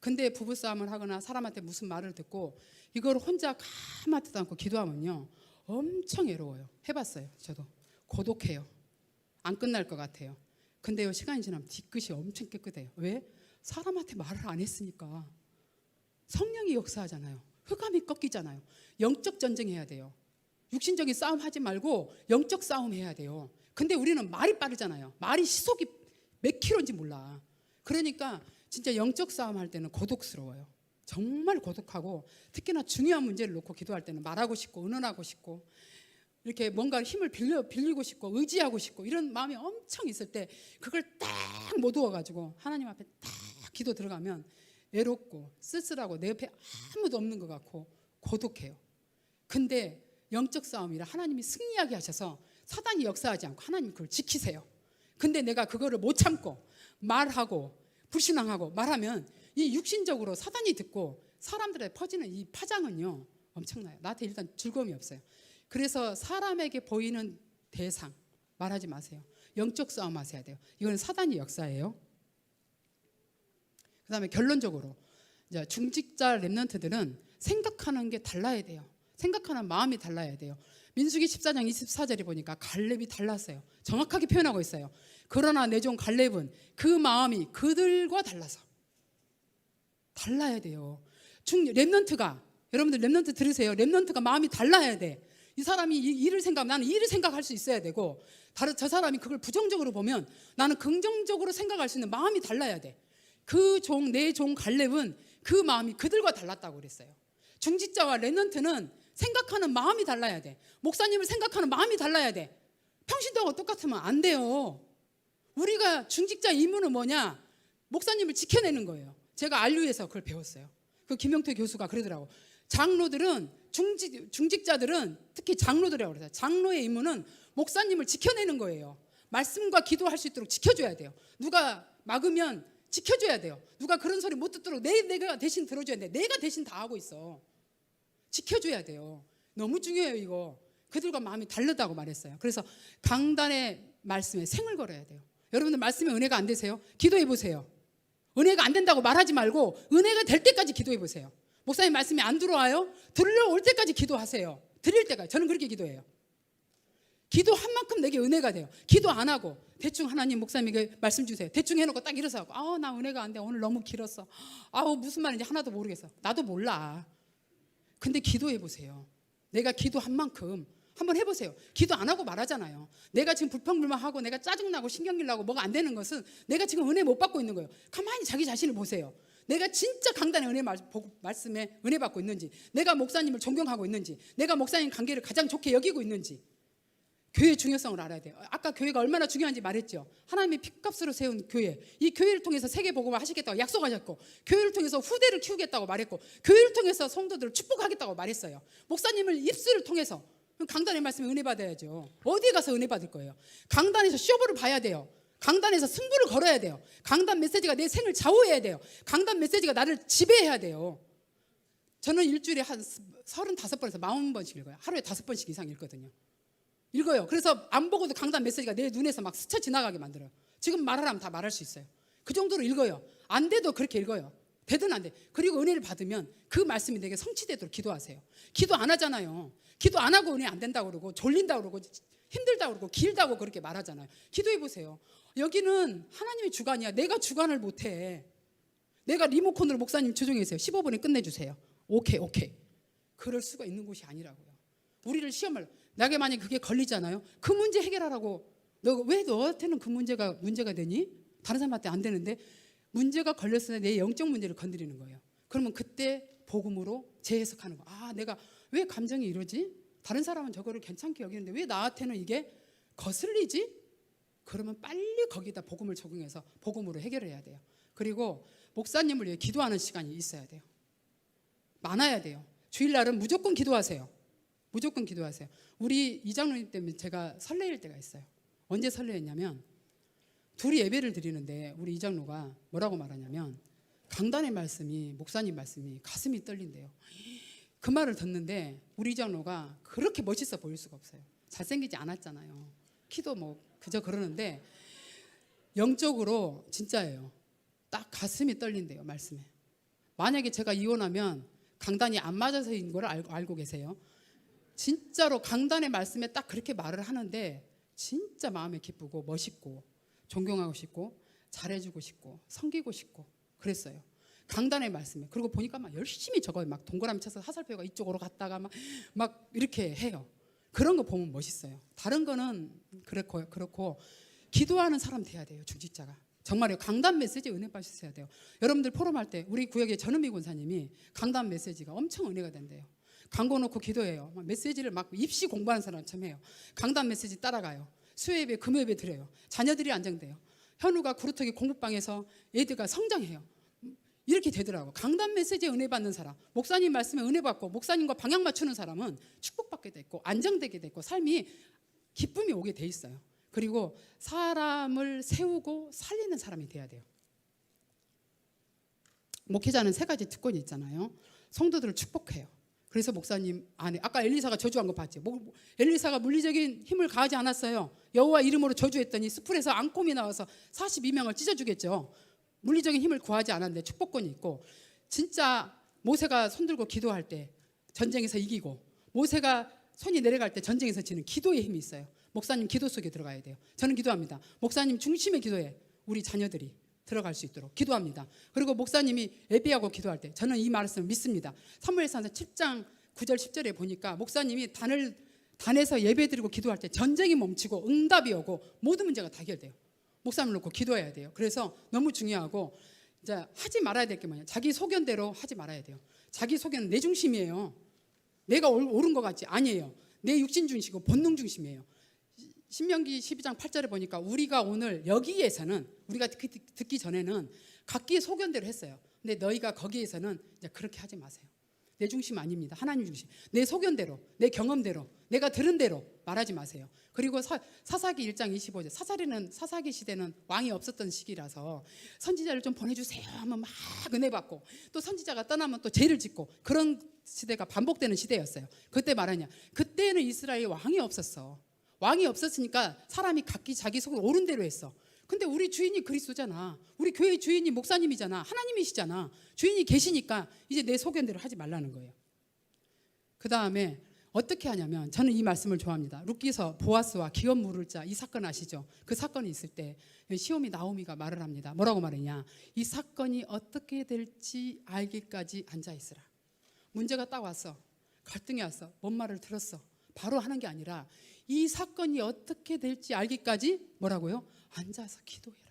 근데 부부싸움을 하거나 사람한테 무슨 말을 듣고 이걸 혼자 가만히도 않고 기도하면요, 엄청 외로워요. 해봤어요. 저도. 고독해요. 안 끝날 것 같아요. 근데요, 시간이 지나면 뒤끝이 엄청 깨끗해요. 왜? 사람한테 말을 안 했으니까. 성령이 역사하잖아요. 흑암이 꺾이잖아요. 영적 전쟁해야 돼요. 육신적인 싸움 하지 말고 영적 싸움 해야 돼요. 근데 우리는 말이 빠르잖아요. 말이 시속이 몇 킬로인지 몰라. 그러니까 진짜 영적 싸움 할 때는 고독스러워요. 정말 고독하고, 특히나 중요한 문제를 놓고 기도할 때는 말하고 싶고 의논하고 싶고 이렇게 뭔가 힘을 빌리고 싶고 의지하고 싶고 이런 마음이 엄청 있을 때 그걸 딱 모두어가지고 하나님 앞에 딱 기도 들어가면 외롭고 쓸쓸하고 내 옆에 아무도 없는 것 같고 고독해요. 근데 영적 싸움이라 하나님이 승리하게 하셔서 사단이 역사하지 않고 하나님 그걸 지키세요. 근데 내가 그거를 못 참고 말하고 불신앙하고 말하면 이 육신적으로 사단이 듣고 사람들에 퍼지는 이 파장은요 엄청나요. 나한테 일단 즐거움이 없어요. 그래서 사람에게 보이는 대상 말하지 마세요. 영적 싸움 하셔야 돼요. 이건 사단이 역사예요. 그 다음에 결론적으로 이제 중직자 렘넌트들은 생각하는 게 달라야 돼요. 생각하는 마음이 달라야 돼요. 민수기 14장 24절에 보니까 갈렙이 달랐어요. 정확하게 표현하고 있어요. 그러나 내 종 갈렙은 그 마음이 그들과 달라서 달라야 돼요. 렘넌트가, 여러분들 렘넌트 들으세요. 렘넌트가 마음이 달라야 돼. 이 사람이 일을 나는 일을 생각할 수 있어야 되고, 저 사람이 그걸 부정적으로 보면 나는 긍정적으로 생각할 수 있는 마음이 달라야 돼. 내 종 갈렙은 그 마음이 그들과 달랐다고 그랬어요. 중직자와 렘넌트는 생각하는 마음이 달라야 돼. 목사님을 생각하는 마음이 달라야 돼. 평신도하고 똑같으면 안 돼요. 우리가 중직자 임무는 뭐냐? 목사님을 지켜내는 거예요. 제가 안류에서 그걸 배웠어요. 그 김영태 교수가 그러더라고. 장로들은 중직자들은 특히 장로들이라고 그래요. 장로의 임무는 목사님을 지켜내는 거예요. 말씀과 기도할 수 있도록 지켜줘야 돼요. 누가 막으면 지켜줘야 돼요. 누가 그런 소리 못 듣도록 내가 대신 들어줘야 돼. 내가 대신 다 하고 있어. 지켜줘야 돼요. 너무 중요해요. 이거. 그들과 마음이 다르다고 말했어요. 그래서 강단의 말씀에 생을 걸어야 돼요. 여러분들 말씀에 은혜가 안 되세요? 기도해 보세요. 은혜가 안 된다고 말하지 말고 은혜가 될 때까지 기도해 보세요. 목사님 말씀이 안 들어와요? 들려올 때까지 기도하세요. 들릴 때까지. 저는 그렇게 기도해요. 기도한 만큼 내게 은혜가 돼요. 기도 안 하고 대충 하나님 목사님에게 말씀 주세요. 대충 해놓고 딱 일어서 하고 나 은혜가 안 돼. 오늘 너무 길었어. 무슨 말인지 하나도 모르겠어. 나도 몰라. 근데 기도해 보세요. 내가 기도한 만큼 한번 해보세요. 기도 안 하고 말하잖아요. 내가 지금 불평불만하고 내가 짜증나고 신경질 나고 뭐가 안 되는 것은 내가 지금 은혜 못 받고 있는 거예요. 가만히 자기 자신을 보세요. 내가 진짜 강단의 말씀에 은혜 받고 있는지, 내가 목사님을 존경하고 있는지, 내가 목사님 관계를 가장 좋게 여기고 있는지, 교회의 중요성을 알아야 돼요. 아까 교회가 얼마나 중요한지 말했죠. 하나님의 핏값으로 세운 교회, 이 교회를 통해서 세계복음을 하시겠다고 약속하셨고, 교회를 통해서 후대를 키우겠다고 말했고, 교회를 통해서 성도들을 축복하겠다고 말했어요. 목사님을 입술을 통해서 강단의 말씀에 은혜 받아야죠. 어디에 가서 은혜 받을 거예요? 강단에서 쇼부를 봐야 돼요. 강단에서 승부를 걸어야 돼요. 강단 메시지가 내 생을 좌우해야 돼요. 강단 메시지가 나를 지배해야 돼요. 저는 일주일에 한 35번에서 40번씩 읽어요. 하루에 5번씩 이상 읽거든요. 읽어요. 그래서 안 보고도 강단 메시지가 내 눈에서 막 스쳐 지나가게 만들어요. 지금 말하라면 다 말할 수 있어요. 그 정도로 읽어요. 안 돼도 그렇게 읽어요. 되든 안 돼. 그리고 은혜를 받으면 그 말씀이 내게 성취되도록 기도하세요. 기도 안 하잖아요. 기도 안 하고 은혜 안 된다고 그러고 졸린다고 그러고 힘들다고 그러고 길다고 그렇게 말하잖아요. 기도해 보세요. 여기는 하나님의 주관이야. 내가 주관을 못해. 내가 리모컨으로 목사님 조정해주세요. 15분에 끝내주세요. 오케이. 그럴 수가 있는 곳이 아니라고요. 우리를 시험을, 나게 만약에 그게 걸리잖아요. 그 문제 해결하라고. 왜 너한테는 그 문제가 되니? 다른 사람한테 안 되는데 문제가 걸렸을 때 내 영적 문제를 건드리는 거예요. 그러면 그때 복음으로 재해석하는 거. 내가 왜 감정이 이러지? 다른 사람은 저거를 괜찮게 여기는데 왜 나한테는 이게 거슬리지? 그러면 빨리 거기다 복음을 적용해서 복음으로 해결해야 돼요. 그리고 목사님을 위해 기도하는 시간이 있어야 돼요. 많아야 돼요. 주일날은 무조건 기도하세요. 무조건 기도하세요. 우리 이장로님 때문에 제가 설레일 때가 있어요. 언제 설레었냐면 둘이 예배를 드리는데 우리 이장로가 뭐라고 말하냐면 강단의 말씀이 목사님 말씀이 가슴이 떨린대요. 그 말을 듣는데 우리 이장로가 그렇게 멋있어 보일 수가 없어요. 잘생기지 않았잖아요. 키도 뭐 그저 그러는데 영적으로 진짜예요. 딱 가슴이 떨린대요. 말씀에. 만약에 제가 이혼하면 강단이 안 맞아서인 걸 알고 계세요. 진짜로 강단의 말씀에 딱 그렇게 말을 하는데 진짜 마음에 기쁘고 멋있고 존경하고 싶고 잘해주고 싶고 섬기고 싶고 그랬어요. 강단의 말씀에. 그리고 보니까 막 열심히 적어요. 막 동그라미 쳐서 화살표가 이쪽으로 갔다가 막 이렇게 해요. 그런 거 보면 멋있어요. 다른 거는 그렇고 기도하는 사람 돼야 돼요. 중직자가. 정말요. 강단 메시지에 은혜 받으셔야 돼요. 여러분들 포럼할 때 우리 구역의 전은미 권사님이 강단 메시지가 엄청 은혜가 된대요. 광고 놓고 기도해요. 메시지를 막 입시 공부하는 사람처럼 해요. 강단 메시지 따라가요. 수요예배 금요예배 드려요. 자녀들이 안정돼요. 현우가 구루터기 공부방에서 애들과 성장해요. 이렇게 되더라고. 강단 메시지에 은혜 받는 사람, 목사님 말씀에 은혜 받고 목사님과 방향 맞추는 사람은 축복받게 됐고 안정되게 됐고 삶이 기쁨이 오게 돼 있어요. 그리고 사람을 세우고 살리는 사람이 돼야 돼요. 목회자는 3가지 특권이 있잖아요. 성도들을 축복해요. 그래서 목사님 안에 아까 엘리사가 저주한 거 봤죠. 엘리사가 물리적인 힘을 가하지 않았어요. 여호와 이름으로 저주했더니 숲풀에서 앙콤이 나와서 42명을 찢어주겠죠. 물리적인 힘을 구하지 않았는데 축복권이 있고, 진짜 모세가 손들고 기도할 때 전쟁에서 이기고 모세가 손이 내려갈 때 전쟁에서 지는 기도의 힘이 있어요. 목사님 기도 속에 들어가야 돼요. 저는 기도합니다. 목사님 중심의 기도에 우리 자녀들이 들어갈 수 있도록 기도합니다. 그리고 목사님이 예배하고 기도할 때 저는 이 말씀을 믿습니다. 사무엘상 7장 9절 10절에 보니까 목사님이 단에서 예배드리고 기도할 때 전쟁이 멈추고 응답이 오고 모든 문제가 다 해결돼요. 목사님을 놓고 기도해야 돼요. 그래서 너무 중요하고, 이제 하지 말아야 될 게 뭐냐, 자기 소견대로 하지 말아야 돼요. 자기 소견은 내 중심이에요. 내가 옳은 것 같지? 아니에요. 내 육신 중심이고 본능 중심이에요. 신명기 12장 8절에 보니까 우리가 오늘 여기에서는, 우리가 듣기 전에는 각기 소견대로 했어요. 근데 너희가 거기에서는 이제 그렇게 하지 마세요. 내 중심 아닙니다. 하나님 중심. 내 소견대로, 내 경험대로, 내가 들은 대로 말하지 마세요. 그리고 사사기 1장 25절, 사사기 시대는 왕이 없었던 시기라서 선지자를 좀 보내주세요 하면 막 은혜 받고, 또 선지자가 떠나면 또 죄를 짓고, 그런 시대가 반복되는 시대였어요. 그때 말하냐, 그때는 이스라엘에 왕이 없었어. 왕이 없었으니까 사람이 각기 자기 속으로 옳은 대로 했어. 근데 우리 주인이 그리스도잖아. 우리 교회 주인이 목사님이잖아. 하나님이시잖아. 주인이 계시니까 이제 내 소견대로 하지 말라는 거예요. 그 다음에 어떻게 하냐면, 저는 이 말씀을 좋아합니다. 룻기서 보아스와 기업 물을 자, 이 사건 아시죠? 그 사건이 있을 때 시오미 나오미가 말을 합니다. 뭐라고 말했냐, 이 사건이 어떻게 될지 알기까지 앉아있으라. 문제가 딱 왔어. 갈등이 왔어. 뭔 말을 들었어. 바로 하는 게 아니라 이 사건이 어떻게 될지 알기까지 뭐라고요? 앉아서 기도해라.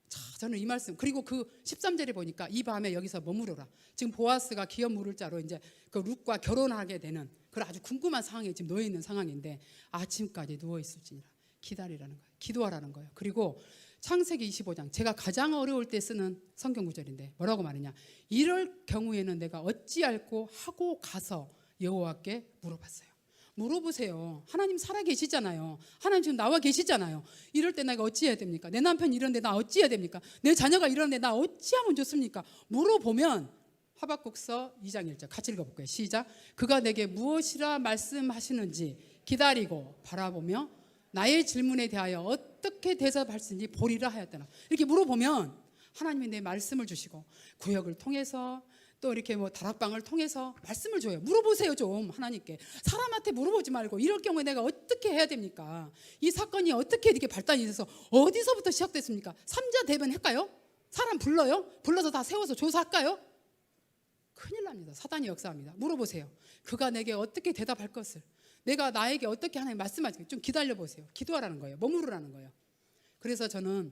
자, 저는 이 말씀, 그리고 그 13절에 보니까 이 밤에 여기서 머무르라. 지금 보아스가 기업 물을 자로 이제 그 룻과 결혼하게 되는 그런 아주 궁금한 상황에 지금 놓여 있는 상황인데, 아침까지 누워 있을지니라. 기다리라는 거예요. 기도하라는 거예요. 그리고 창세기 25장, 제가 가장 어려울 때 쓰는 성경 구절인데 뭐라고 말하냐, 이럴 경우에는 내가 어찌할꼬 하고 가서 여호와께 물어봤어요. 물어보세요. 하나님 살아 계시잖아요. 하나님 지금 나와 계시잖아요. 이럴 때 내가 어찌해야 됩니까? 내 남편이 이런데 나 어찌해야 됩니까? 내 자녀가 이런데 나 어찌하면 좋습니까? 물어보면, 하박국서 2장 1절 같이 읽어볼게요. 시작. 그가 내게 무엇이라 말씀하시는지 기다리고 바라보며 나의 질문에 대하여 어떻게 대답할지 보리라 하였더라. 이렇게 물어보면 하나님이 내 말씀을 주시고, 구역을 통해서 또 이렇게 뭐 다락방을 통해서 말씀을 줘요. 물어보세요 좀 하나님께. 사람한테 물어보지 말고, 이럴 경우에 내가 어떻게 해야 됩니까? 이 사건이 어떻게 이렇게 발단이 돼서 어디서부터 시작됐습니까? 3자 대변 할까요? 사람 불러요? 불러서 다 세워서 조사할까요? 큰일 납니다. 사단이 역사합니다. 물어보세요. 그가 내게 어떻게 대답할 것을, 내가 나에게 어떻게 하나님 말씀하지, 좀 기다려보세요. 기도하라는 거예요. 머무르라는 거예요. 그래서 저는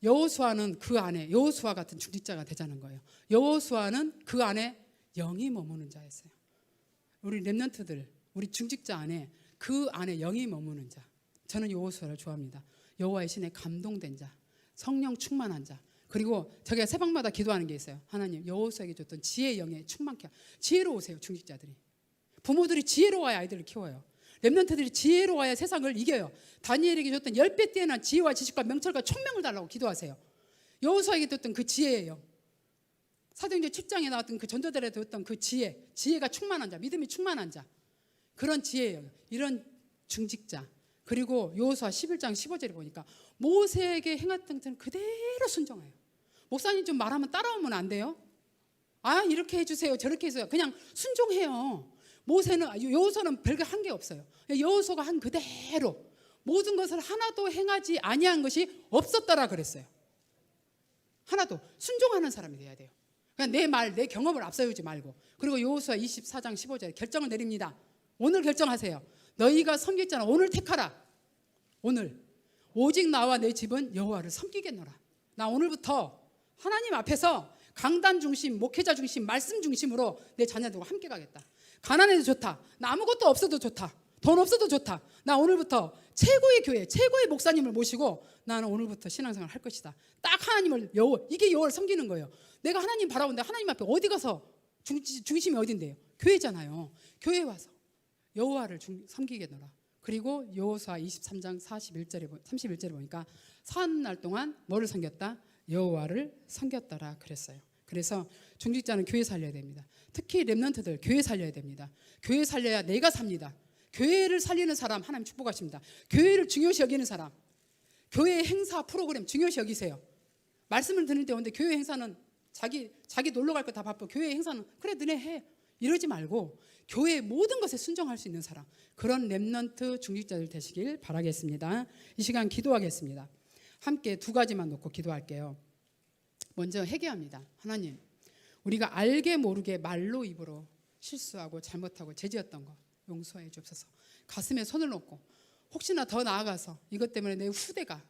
여호수아는 그 안에, 여호수아 같은 중직자가 되자는 거예요. 여호수아는 그 안에 영이 머무는 자였어요. 우리 렘넌트들, 우리 중직자 안에, 그 안에 영이 머무는 자. 저는 여호수아를 좋아합니다. 여호와의 신에 감동된 자, 성령 충만한 자. 그리고 제가 새벽마다 기도하는 게 있어요. 하나님, 여호수아에게 줬던 지혜의 영에 충만케, 지혜로 오세요. 중직자들이 부모들이 지혜로워야 아이들을 키워요. 렘넌트들이 지혜로워야 세상을 이겨요. 다니엘에게 줬던 10배 뛰어난 지혜와 지식과 명철과 총명을 달라고 기도하세요. 여호수아에게 줬던 그 지혜예요. 사도행전 7장에 나왔던 그 전도들에 줬던 그 지혜가 충만한 자, 믿음이 충만한 자, 그런 지혜예요. 이런 중직자. 그리고 여호수아 11장 15절에 보니까 모세에게 행했던 것은 그대로 순종해요. 목사님 좀 말하면 따라오면 안 돼요? 아, 이렇게 해주세요, 저렇게 해주세요. 그냥 순종해요. 여호수아는 별게 한 게 없어요. 여호수아가 한 그대로 모든 것을 하나도 행하지 아니한 것이 없었더라 그랬어요. 하나도 순종하는 사람이 돼야 돼요. 그냥 내 말, 내 경험을 앞세우지 말고. 그리고 여호수아 24장 15절에 결정을 내립니다. 오늘 결정하세요. 너희가 섬겼잖아. 오늘 택하라. 오늘 오직 나와 내 집은 여호와를 섬기겠노라. 나 오늘부터 하나님 앞에서 강단 중심, 목회자 중심, 말씀 중심으로 내 자녀들과 함께 가겠다. 가난해도 좋다. 나 아무것도 없어도 좋다. 돈 없어도 좋다. 나 오늘부터 최고의 교회, 최고의 목사님을 모시고 나는 오늘부터 신앙생활을 할 것이다. 딱 하나님을, 이게 여호와를 섬기는 거예요. 내가 하나님 바라보는데 하나님 앞에 어디 가서 중심이 어딘데요? 교회잖아요. 교회에 와서 여호와를 섬기겠노라. 그리고 여호수아 23장 31절에 보니까 40날 동안 뭐를 섬겼다? 여호와를 섬겼더라 그랬어요. 그래서 중직자는 교회 살려야 됩니다. 특히 렘넌트들 교회 살려야 됩니다. 교회 살려야 내가 삽니다. 교회를 살리는 사람 하나님 축복하십니다. 교회를 중요시 여기는 사람, 교회 행사 프로그램 중요시 여기세요. 말씀을 듣는데 오는데 교회 행사는 자기 놀러 갈 거 다 바빠. 교회 행사는 그래 너네 해 이러지 말고 교회의 모든 것에 순종할 수 있는 사람, 그런 렘넌트 중직자들 되시길 바라겠습니다. 이 시간 기도하겠습니다. 함께 두 가지만 놓고 기도할게요. 먼저 회개합니다. 하나님, 우리가 알게 모르게 말로 입으로 실수하고 잘못하고 죄지었던 거 용서해 주옵소서. 가슴에 손을 놓고 혹시나 더 나아가서 이것 때문에 내 후대가,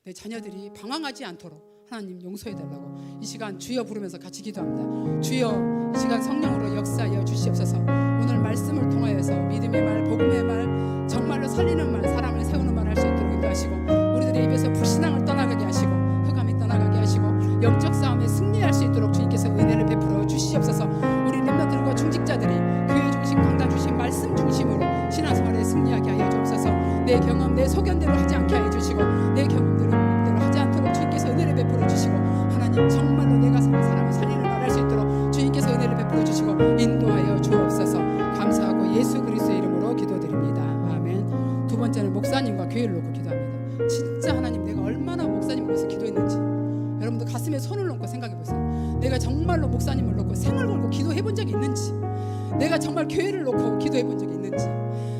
내 자녀들이 방황하지 않도록 하나님 용서해 달라고 이 시간 주여 부르면서 같이 기도합니다. 주여, 이 시간 성령으로 역사하여 주시옵소서. 오늘 말씀을 통하여서 믿음의 말, 복음의 말, 정말로 살리는 말, 사람을 세우는 말 할 수 있도록 인도하시고, 우리들의 입에서 불신앙을 떠나가게 하시고 흑암이 떠나가게 하시고 영적 싸움에 승리할 수 있도록 주님께서 은혜를 베풀어 주시옵소서. 우리 렘넌트들과 중직자들이 교회 중심, 강단 중심, 말씀 중심으로 신앙생활에 승리하게 하여 주옵소서. 내 경험, 내 소견대로 하지 않게 하여 주시고 내 경험대로 하지 않도록 주님께서 은혜를 베풀어 주시고, 하나님 정말로 내가 사람을 살리는 말 할 수 있도록 주님께서 은혜를 베풀어 주시고 인도하여 주옵소서. 감사하고 예수 그리스도의 이름으로 기도드립니다. 아멘. 두 번째는 목사님과 교회를 놓고 기도합니다. 진짜 하나님, 내가 얼마나 목사님을 위해서 기도했는지 여러분도 가슴에 손을 놓고 생각해 보세요. 내가 정말로 목사님을 놓고 생을 걸고 기도해 본 적이 있는지, 내가 정말 교회를 놓고 기도해 본 적이 있는지,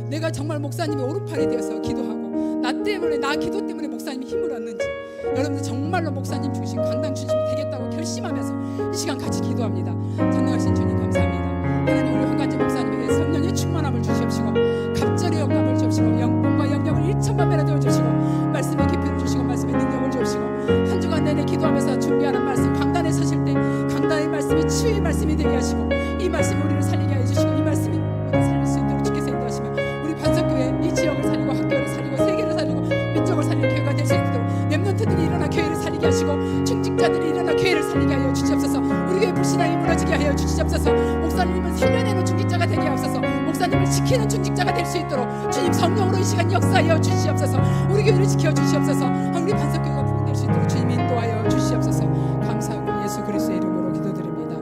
내가 정말 목사님의 오른팔이 되어서 기도하고 나 때문에, 나 기도 때문에 목사님이 힘을 얻는지, 여러분들 정말로 목사님 중심, 강단 중심이 되겠다고 결심하면서 이 시간 같이 기도합니다. 전능하신 주님 감사합니다. 하나님, 우리 한가지 목사님에게 성령의 충만함을 주시옵시고 갑절의 영감을 주시고 영혼과 영역을 1천만 배나 되어주시고 말씀의 깊이를 주시고 말씀의 능력을 주시고 한 주간 내내 기도하면서 준비하는 말씀, 강단에 서실 때 강단의 말씀이 치유의 말씀이 되게 하시고 이 말씀이 우리를 살리게 해주시고 이 말씀이 우리를 살릴 수 있도록 주께서 인도하시며 우리 반석교회 이 지역을 살리고 학교를 살리고 세계를 살리고 민족을 살리는 교회가 될 수 있도록 렘넌트들이 일어나 교회를 살리게 하시고 중직자들이 일어나 교회를 살리게 하여 주시옵소서. 우리 교회 불신앙이 무너지게 하여 주시옵소서. 목사님을 살려내는 중직자가 되게 하옵소서. 목사님을 지키는 중직자가 될 수 있도록 주님 성령으로 이 시간 역사하여 주시옵소서. 우리 교회를 지켜 주시옵소서. 우리 반석교회가 부흥될 수 있도록 주님 인도하여 주시옵소서. 감사하고 예수 그리스도의 이름으로 기도드립니다.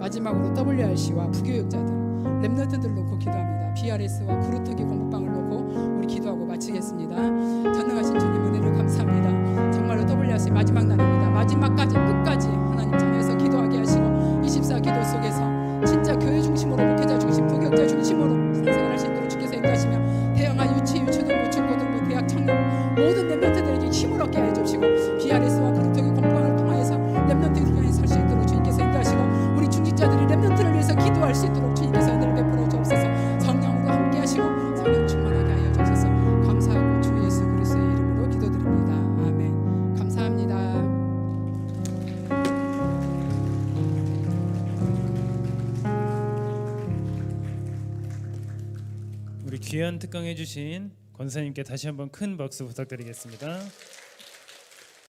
마지막으로 WRC와 부교육자들, 렘넌트들 놓고 기도합니다. BRS와 구루터기 공부방을 놓고 우리 기도하고 마치겠습니다. 전능하신 주님 은혜를 감사합니다. 정말로 WRC 마지막 날입니다. 마지막까지 끝까지 하나님 참여해서 기도하게 하시고 24 기도 속에서 진짜 교회 중심으로, 목회자 중심, 부교육자 중심으로 신앙생활할 수 있도록 주께서 인도하시며 대형아 유치, 유초등부, 중고등부, 대학 청년 모든 렘넌트들에게 힘을 얻게 해주시고 BRS와 구루터기 공부방을 통하여서 렘넌트들이 교회에 설 수 있도록 주님께서 인도하시고 우리 중직자들이 렘넌트를 위해서 기도할 수 있도록 주님께서 은혜를 베풀어 주옵소서. 성령으로 함께 하시고 성령 충만하게 하여 주옵소서. 감사하고 주 예수 그리스도의 이름으로 기도드립니다. 아멘. 감사합니다. 우리 귀한 특강해 주신 권사님께 다시 한번 큰 박수 부탁드리겠습니다.